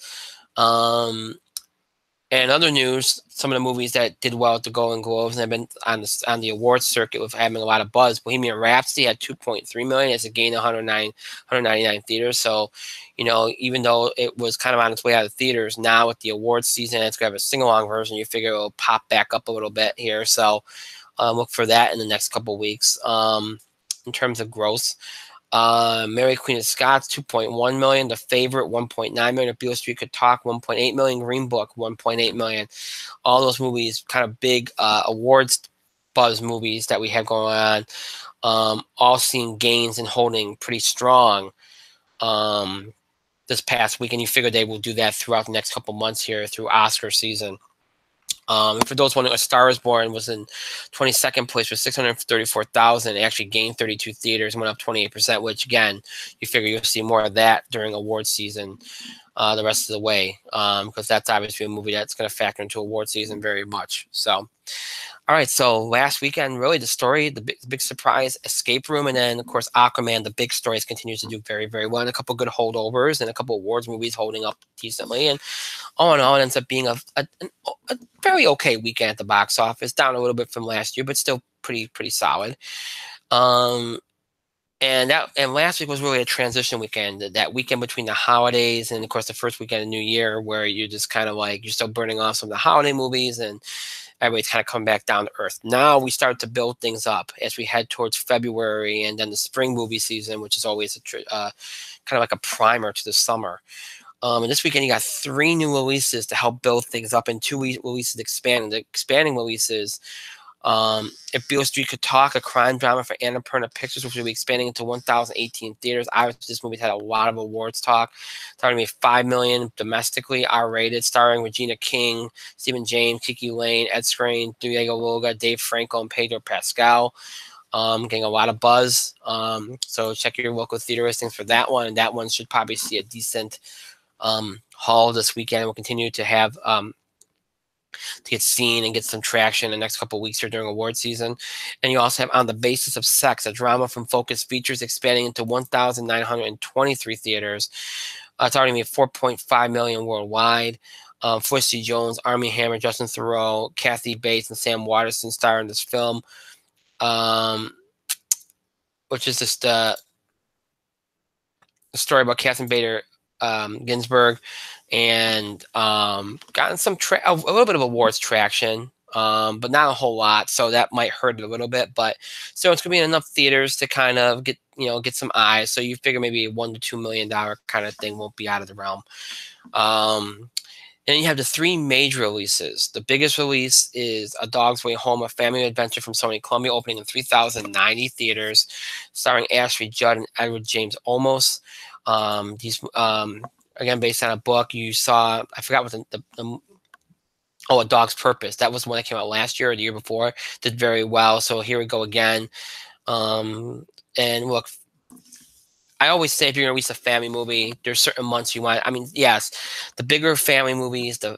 And other news, some of the movies that did well at the Golden Globes and have been on the awards circuit with having a lot of buzz. Bohemian Rhapsody had 2.3 million. It's a gain of 199 theaters. So, even though it was kind of on its way out of theaters, now with the awards season, it's going to have a sing-along version. You figure it'll pop back up a little bit here. So look for that in the next couple of weeks. In terms of gross, Mary Queen of Scots, 2.1 million. The Favorite, 1.9 million. If Beale Street Could Talk, 1.8 million. Green Book, 1.8 million. All those movies, kind of big awards buzz movies that we have going on, all seeing gains and holding pretty strong this past week. And you figure they will do that throughout the next couple months here through Oscar season. And for those wondering, A Star Is Born was in 22nd place with 634,000. It actually gained 32 theaters, went up 28%, which, again, you figure you'll see more of that during award season the rest of the way, because that's obviously a movie that's going to factor into award season very much. So, all right, so last weekend, really the story, the big surprise, Escape Room, and then, of course, Aquaman, the big stories, continues to do very, very well. And a couple good holdovers and a couple awards movies holding up decently. And all in all, it ends up being a very okay weekend at the box office, down a little bit from last year, but still pretty solid. And last week was really a transition weekend, that weekend between the holidays and, of course, the first weekend of New Year, where you're just kind of you're still burning off some of the holiday movies and everybody's kind of coming back down to earth. Now we start to build things up as we head towards February and then the spring movie season, which is always kind of like a primer to the summer. And this weekend you got 3 new releases to help build things up, and 2 releases expanding. The expanding releases, If Beale Street Could Talk, a crime drama for Annapurna Pictures, which will be expanding into 1,018 theaters. Obviously, this movie's had a lot of awards talk. It's already made $5 million domestically, R-rated, starring Regina King, Stephen James, Kiki Lane, Ed Skrein, Diego Luna, Dave Franco, and Pedro Pascal. Getting a lot of buzz. So check your local theater listings for that one. And that one should probably see a decent haul this weekend. We'll continue to have to get seen and get some traction in the next couple of weeks here during award season. And you also have On the Basis of Sex, a drama from Focus Features, expanding into 1,923 theaters. It's already made 4.5 million worldwide. Felicity Jones, Armie Hammer, Justin Theroux, Kathy Bates, and Sam Waterston star in this film, which is just a story about Catherine Bader Ginsburg, and gotten some a little bit of awards traction, but not a whole lot. So that might hurt it a little bit. But so it's gonna be in enough theaters to kind of get some eyes. So you figure maybe a $1 to $2 million kind of thing won't be out of the realm. And you have the three major releases. The biggest release is A Dog's Way Home, a family adventure from Sony Columbia, opening in 3,090 theaters, starring Ashley Judd and Edward James Olmos. These again based on a book you saw. I forgot what A Dog's Purpose. That was the one that came out last year or the year before. Did very well. So here we go again. And look, I always say if you're gonna release a family movie, there's certain months you want. I mean, yes, the bigger family movies, the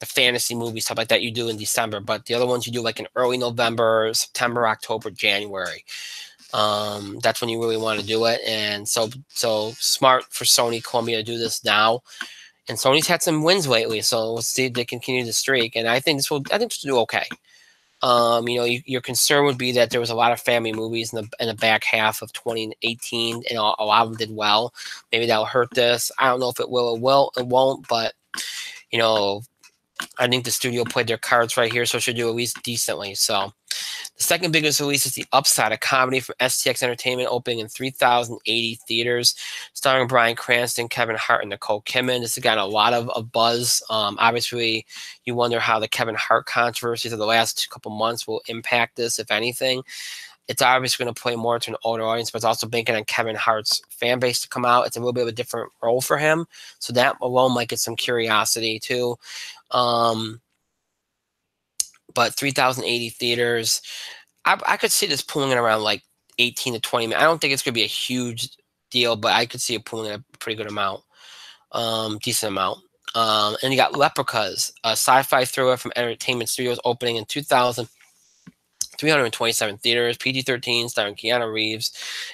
fantasy movies, stuff like that, you do in December. But the other ones you do like in early November, September, October, January. That's when you really want to do it. And so smart for Sony Columbia to do this now. And Sony's had some wins lately, so we'll see if they continue the streak. And I think this will do okay. Your concern would be that there was a lot of family movies in the back half of 2018, and a lot of them did well. Maybe that'll hurt this. I don't know if it will or it won't, but I think the studio played their cards right here, so it should do at least decently. So the second biggest release is The Upside, a comedy from STX Entertainment, opening in 3,080 theaters, starring Bryan Cranston, Kevin Hart, and Nicole Kidman. This has gotten a lot of buzz. Obviously, you wonder how the Kevin Hart controversies of the last couple months will impact this, if anything. It's obviously going to play more to an older audience, but it's also banking on Kevin Hart's fan base to come out. It's a little bit of a different role for him, so that alone might get some curiosity too. But 3,080 theaters, I could see this pulling in around like 18 to 20 minutes. I don't think it's going to be a huge deal, but I could see it pulling in a pretty good amount, decent amount. And you got Leprechauns, a sci-fi thriller from Entertainment Studios, opening in 2,327 theaters, PG-13, starring Keanu Reeves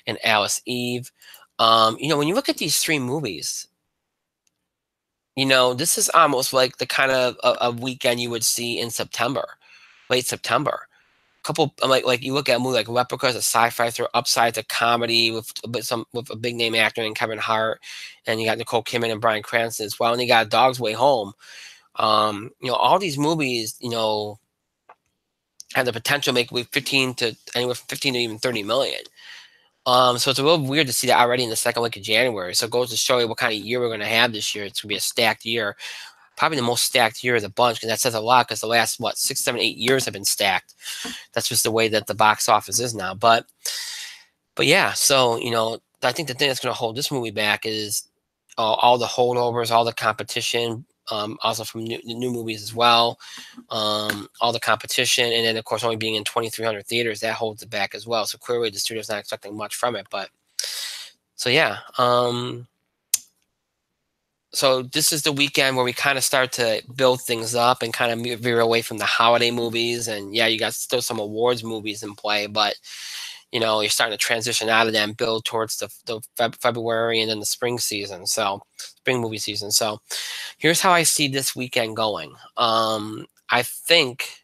and Alice Eve. When you look at these three movies, this is almost like the kind of a weekend you would see in September, late September. Couple like you look at a movie like Leprechauns, a sci-fi thriller, Upside's a comedy with a big name actor named Kevin Hart, and you got Nicole Kidman and Bryan Cranston as well, and you got A Dog's Way Home. All these movies, have the potential to make anywhere from 15 to even 30 million. So it's a little weird to see that already in the second week of January. So it goes to show you what kind of year we're going to have this year. It's going to be a stacked year. Probably the most stacked year of the bunch, because that says a lot, because the last 6, 7, 8 years have been stacked. That's just the way that the box office is now. But yeah, so I think the thing that's going to hold this movie back is all the holdovers, all the competition, also from new movies as well, all the competition, and then of course only being in 2,300 theaters, that holds it back as well. So clearly the studio's not expecting much from it. But so yeah. So this is the weekend where we kind of start to build things up and kind of veer away from the holiday movies. And yeah, you got still some awards movies in play, but you're starting to transition out of them, build towards the February and then the spring season. So spring movie season. So here's how I see this weekend going. I think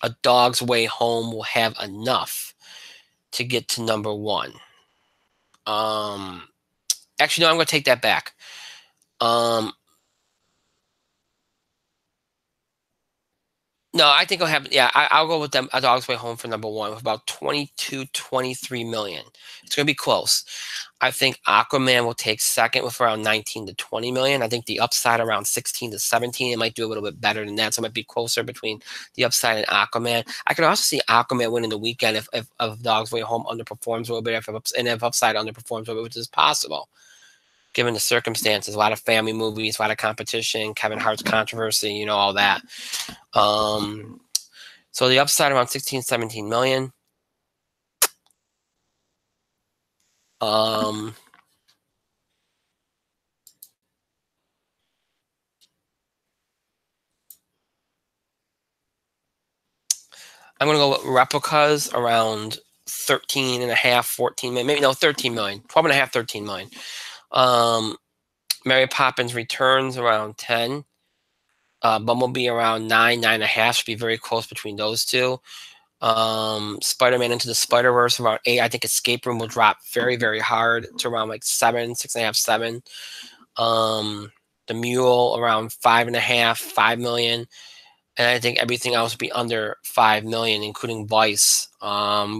A Dog's Way Home will have enough to get to number one. Actually, no, I'm going to take that back. No, I think I'll have, I'll go with them. A Dog's Way Home for number one with about 22, 23 million. It's going to be close. I think Aquaman will take second with around 19 to 20 million. I think The Upside around 16 to 17. It might do a little bit better than that. So it might be closer between The Upside and Aquaman. I could also see Aquaman winning the weekend if Dog's Way Home underperforms a little bit, and if Upside underperforms a little bit, which is possible given the circumstances. A lot of family movies, a lot of competition, Kevin Hart's controversy, all that. So The Upside around 16, 17 million. I'm gonna go with replicas around 13 and a half, 14 million, maybe no, 13 million, 12 and a half, 13 million. Mary Poppins Returns around 10. Bumblebee around 9, 9.5, should be very close between those two. Spider-Man Into the Spider-Verse around 8. I think Escape Room will drop very, very hard to around like 7, 6.5, 7. The Mule around 5.5, 5 million. And I think everything else will be under 5 million, including Vice,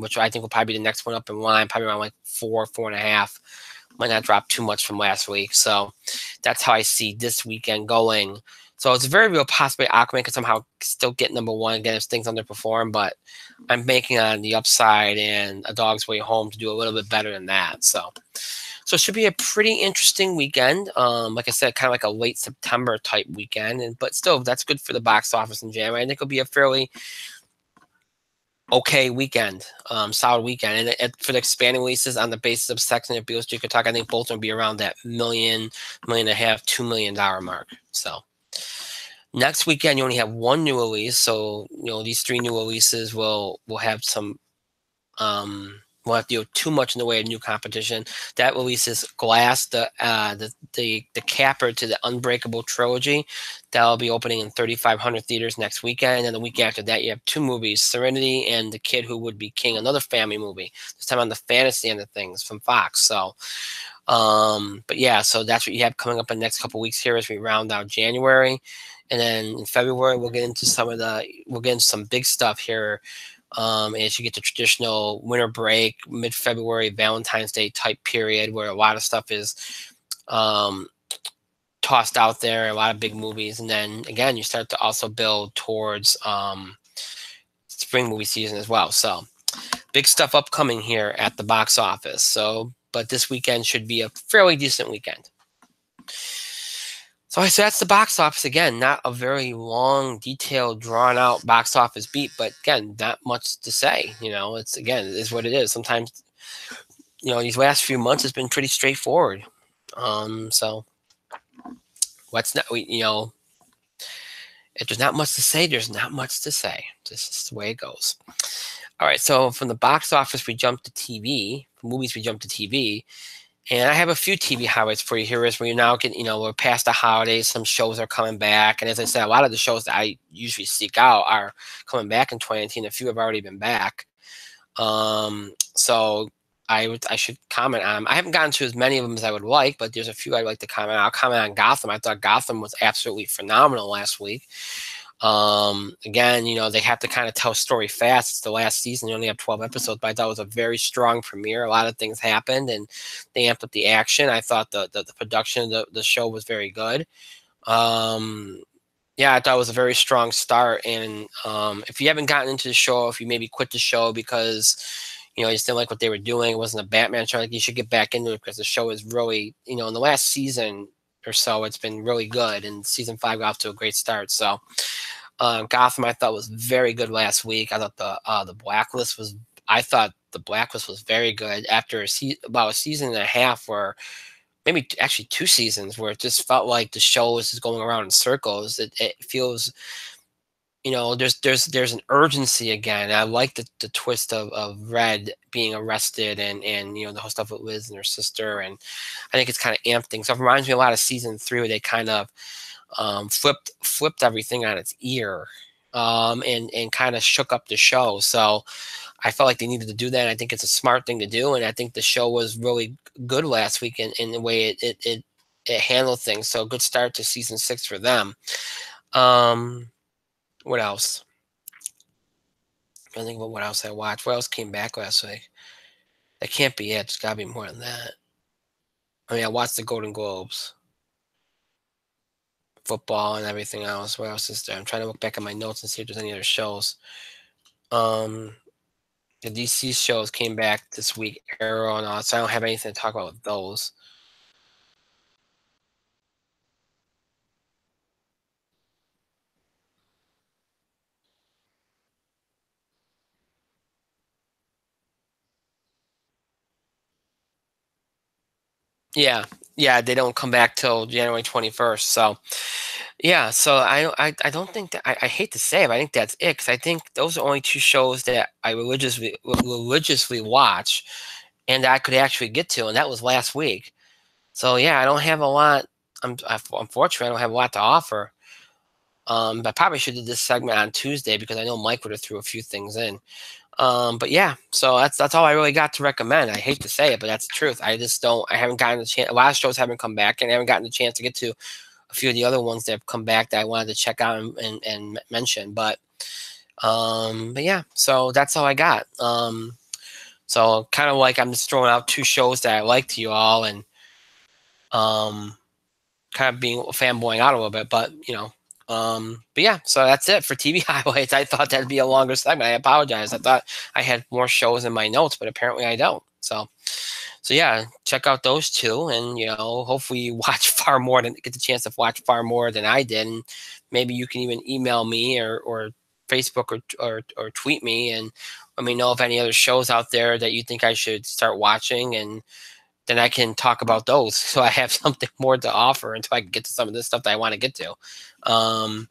which I think will probably be the next one up in line, probably around like 4, 4.5. Might not drop too much from last week. So that's how I see this weekend going. So it's a very real possibility Aquaman could somehow still get number one again if things underperform, but I'm banking on the upside and A Dog's Way Home to do a little bit better than that. So it should be a pretty interesting weekend. Like I said, kind of like a late September type weekend, but still that's good for the box office in January. I think it'll be a fairly okay weekend, solid weekend. And for the expanding releases on the basis of Sex and Beale Street Talk, I think both will be around that million and a half, $2 million mark. So next weekend you only have one new release, so these three new releases will have some won't have to do too much in the way of new competition. That releases Glass, the capper to the Unbreakable trilogy. That'll be opening in 3,500 theaters next weekend. And the week after that, you have two movies, Serenity and The Kid Who Would Be King, another family movie, this time on the fantasy end of things from Fox. So, but yeah, so that's what you have coming up in the next couple weeks here as we round out January. And then in February, we'll get into some big stuff here. As you get the traditional winter break, mid-February, Valentine's Day type period where a lot of stuff is tossed out there, a lot of big movies. And then again, you start to also build towards spring movie season as well. So big stuff upcoming here at the box office. So, but this weekend should be a fairly decent weekend. So that's the box office. Again, not a very long, detailed, drawn-out box office beat, but again, not much to say. It's it is what it is. Sometimes, these last few months has been pretty straightforward. So what's not, if there's not much to say, there's not much to say. This is the way it goes. All right, so from the box office, we jump to TV. From movies, we jump to TV. And I have a few TV highlights for you here as we're now getting, we're past the holidays. Some shows are coming back. And as I said, a lot of the shows that I usually seek out are coming back in 2019. A few have already been back. So I should comment on them. I haven't gotten to as many of them as I would like, but there's a few I'd like to comment on. I'll comment on Gotham. I thought Gotham was absolutely phenomenal last week. Again, they have to kind of tell a story fast. It's the last season. You only have 12 episodes, but I thought it was a very strong premiere. A lot of things happened and they amped up the action. I thought the production of the show was very good. Yeah, I thought it was a very strong start. And if you haven't gotten into the show, if you maybe quit the show because you just didn't like what they were doing, it wasn't a Batman show, like you should get back into it because the show is really, in the last season or so, it's been really good. And season 5 got off to a great start. So Gotham, I thought was very good last week. I thought the Blacklist was. I thought the Blacklist was very good after about a season and a half, where maybe actually 2 seasons, where it just felt like the show was just going around in circles. It feels, there's an urgency again. I like the twist of Red being arrested and the whole stuff with Liz and her sister, and I think it's kind of amped things. So it reminds me a lot of season 3 where they kind of flipped everything on its ear and kind of shook up the show. So I felt like they needed to do that. I think it's a smart thing to do, and I think the show was really good last week in the way it handled things. So good start to season 6 for them. What else? I think about what else I watched. What else came back last week? That can't be it. There's got to be more than that. I mean, I watched the Golden Globes, football, and everything else. What else is there? I'm trying to look back at my notes and see if there's any other shows. The DC shows came back this week, Arrow and all, so I don't have anything to talk about with those. Yeah, they don't come back till January 21st. So, Yeah, so I don't think that I hate to say it, but I think that's it, 'cause I think those are only 2 shows that I religiously watch and that I could actually get to, and that was last week. So, yeah, I don't have a lot. Unfortunately, I don't have a lot to offer. I probably should do this segment on Tuesday because I know Mike would have threw a few things in. But yeah, so that's all I really got to recommend. I hate to say it, but that's the truth. I haven't gotten the chance. A lot of shows haven't come back, and I haven't gotten the chance to get to a few of the other ones that have come back that I wanted to check out and mention. But yeah, so that's all I got. So kind of like I'm just throwing out 2 shows that I like to you all, and um, kind of being fanboying out a little bit, but but yeah, so that's it for TV highlights. I thought that'd be a longer segment. I apologize. I thought I had more shows in my notes, but apparently I don't. So yeah, check out those 2, and hopefully you watch far more than get the chance to watch far more than I did, and maybe you can even email me or Facebook or tweet me and let me know of any other shows out there that you think I should start watching, and then I can talk about those so I have something more to offer until I can get to some of this stuff that I want to get to. Um,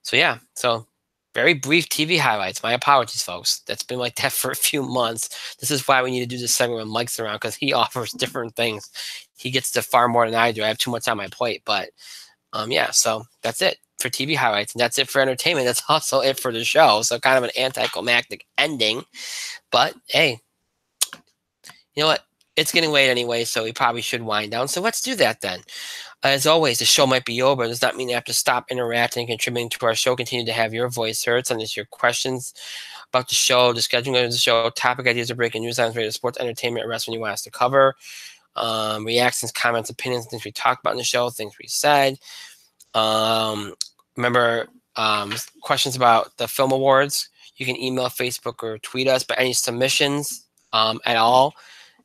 so yeah, so very brief TV highlights. My apologies, folks. That's been like that for a few months. This is why we need to do this segment when Mike's around because he offers different things. He gets to far more than I do. I have too much on my plate, but yeah. So that's it for TV highlights, and that's it for entertainment. That's also it for the show. So kind of an anticlimactic ending, but hey, you know what? It's getting late anyway, so we probably should wind down. So let's do that then. As always, the show might be over. It does not mean you have to stop interacting and contributing to our show. Continue to have your voice heard. Send us your questions about the show, the scheduling of the show, topic ideas or breaking news items, radio, sports, entertainment, or wrestling you want us to cover. Reactions, comments, opinions, things we talked about in the show, things we said. Remember, questions about the film awards. You can email, Facebook, or tweet us. But any submissions at all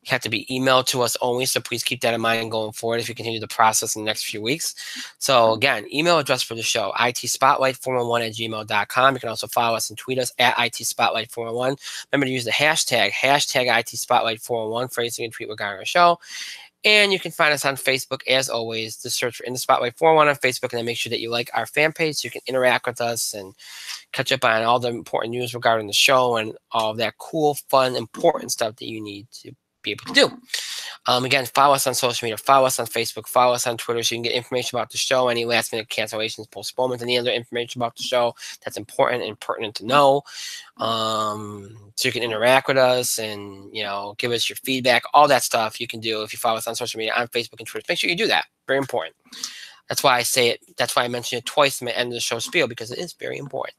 have to be emailed to us only, so please keep that in mind going forward if you continue the process in the next few weeks. So again, email address for the show, itspotlight411@gmail.com. You can also follow us and tweet us at itspotlight411. Remember to use the hashtag itspotlight411 for anything you tweet regarding our show. And you can find us on Facebook, as always. Just search for In the Spotlight 411 on Facebook, and then make sure that you like our fan page so you can interact with us and catch up on all the important news regarding the show and all of that cool, fun, important stuff that you need to be able to do. Again, follow us on social media, follow us on Facebook, follow us on Twitter so you can get information about the show, any last minute cancellations, postponements, any other information about the show that's important and pertinent to know. So you can interact with us and give us your feedback, all that stuff you can do if you follow us on social media, on Facebook and Twitter. Make sure you do that. Very important. That's why I say it. That's why I mention it twice at the end of the show spiel, because it is very important.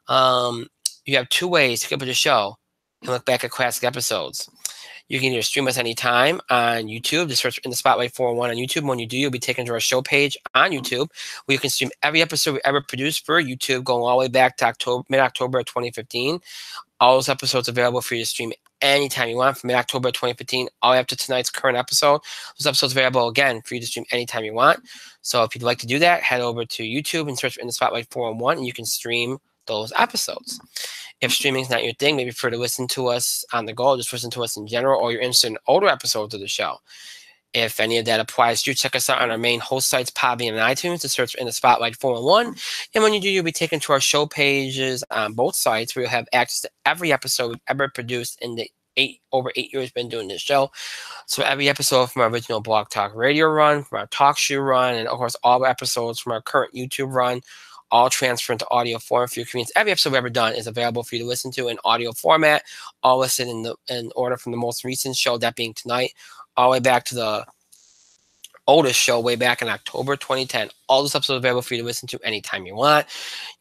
You have 2 ways to get to the show and look back at classic episodes. You can either stream us anytime on YouTube. Just search In the Spotlight 401 on YouTube. When you do, you'll be taken to our show page on YouTube, where you can stream every episode we ever produced for YouTube, going all the way back to mid-October of 2015. All those episodes available for you to stream anytime you want from mid-October 2015 all the way up to tonight's current episode. Those episodes available again for you to stream anytime you want. So if you'd like to do that, head over to YouTube and search for In the Spotlight 401, and you can stream those episodes. If streaming is not your thing, maybe prefer to listen to us on the go, just listen to us in general, or you're interested in older episodes of the show. If any of that applies to you, check us out on our main host sites, Podbean and iTunes, to search for In the Spotlight 411. And when you do, you'll be taken to our show pages on both sites, where you'll have access to every episode we've ever produced in the over 8 years we've been doing this show. So every episode from our original Blog Talk Radio run, from our Talk Show run, and of course all episodes from our current YouTube run, all transfer into audio form for your convenience. Every episode we've ever done is available for you to listen to in audio format, all listed in order from the most recent show, that being tonight, all the way back to the oldest show way back in October 2010. All those episodes available for you to listen to anytime you want.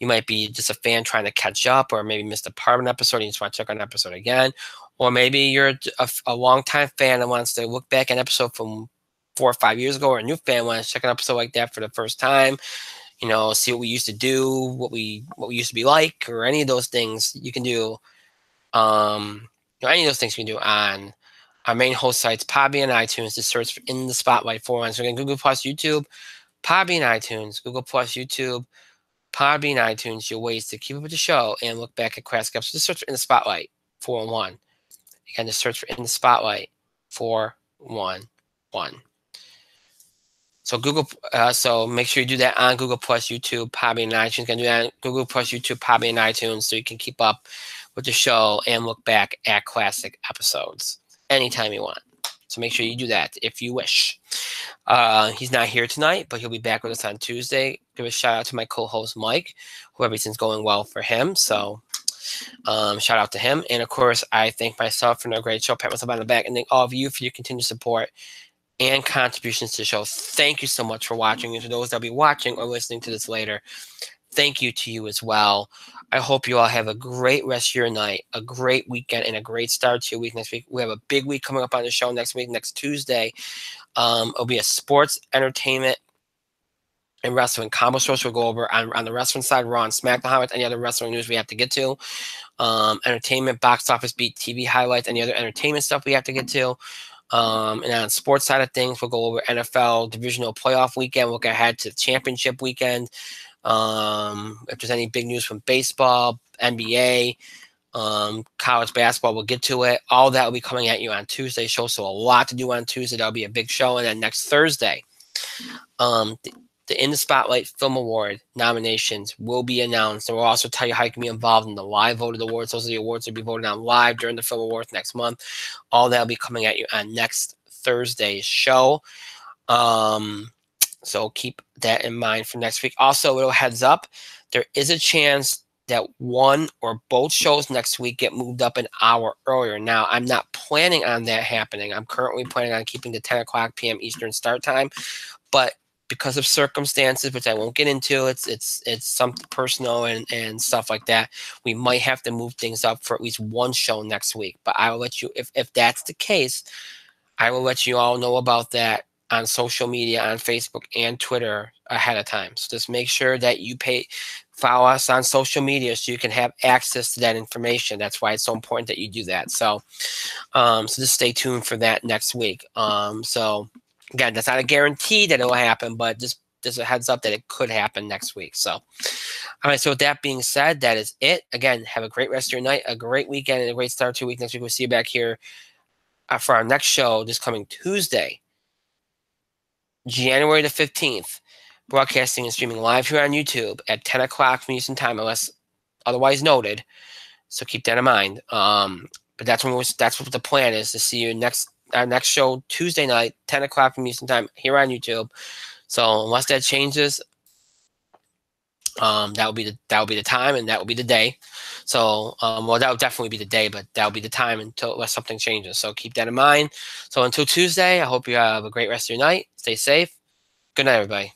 You might be just a fan trying to catch up, or maybe missed a part of an episode and you just want to check out an episode again. Or maybe you're a longtime fan and wants to look back at an episode from 4 or 5 years ago, or a new fan wants to check an episode like that for the first time. See what we used to do, what we used to be like, or any of those things you can do. Any of those things you can do on our main host sites, Podbean and iTunes. Just search for In the Spotlight 411. So again, Google Plus, YouTube, Podbean, iTunes, Google Plus, YouTube, Podbean, iTunes. Your ways to keep up with the show and look back at classic episodes. Just search for In the Spotlight 411. Again, just search for In the Spotlight 411. So so make sure you do that on Google Plus, YouTube, Podbean, and iTunes. You can do that on Google Plus, YouTube, Podbean, and iTunes, so you can keep up with the show and look back at classic episodes anytime you want. So make sure you do that if you wish. He's not here tonight, but he'll be back with us on Tuesday. Give a shout out to my co-host Mike, who everything's going well for him. So shout out to him. And of course, I thank myself for another great show. Pat myself on the back, and thank all of you for your continued support and contributions to the show. Thank you so much for watching. And to those that'll be watching or listening to this later, thank you to you as well. I hope you all have a great rest of your night, a great weekend, and a great start to your week next week. We have a big week coming up on the show next week, next Tuesday. It'll be a sports, entertainment, and wrestling combo show. So we'll go over on the wrestling side, Raw and SmackDown with any other wrestling news we have to get to. Entertainment, box office beat, TV highlights, any other entertainment stuff we have to get to. And on the sports side of things, we'll go over NFL divisional playoff weekend. We'll look ahead to the championship weekend. If there's any big news from baseball, NBA, college basketball, we'll get to it. All that will be coming at you on Tuesday's show. So a lot to do on Tuesday. That'll be a big show. And then next Thursday, the In the Spotlight Film Award nominations will be announced. And we'll also tell you how you can be involved in the live voted awards. Those are the awards that will be voted on live during the Film Awards next month. All that will be coming at you on next Thursday's show. So keep that in mind for next week. Also, a little heads up, there is a chance that one or both shows next week get moved up an hour earlier. Now, I'm not planning on that happening. I'm currently planning on keeping the 10 o'clock p.m. Eastern start time. But because of circumstances, which I won't get into, it's something personal and stuff like that, we might have to move things up for at least one show next week. But I will let you, if that's the case, I will let you all know about that on social media, on Facebook and Twitter ahead of time. So just make sure that you follow us on social media so you can have access to that information. That's why it's so important that you do that. So, so just stay tuned for that next week. So again, that's not a guarantee that it will happen, but just a heads up that it could happen next week. So, all right. So with that being said, that is it. Again, have a great rest of your night, a great weekend, and a great start to your week. Next week, we'll see you back here for our next show this coming Tuesday, January the 15th, broadcasting and streaming live here on YouTube at 10 o'clock from Eastern time, unless otherwise noted. So keep that in mind. But that's what the plan is, to see you our next show Tuesday night, 10 o'clock from Eastern time here on YouTube. So unless that changes, that will be the time, and that will be the day. So well, that will definitely be the day, but that will be the time unless something changes. So keep that in mind. So until Tuesday, I hope you have a great rest of your night. Stay safe. Good night, everybody.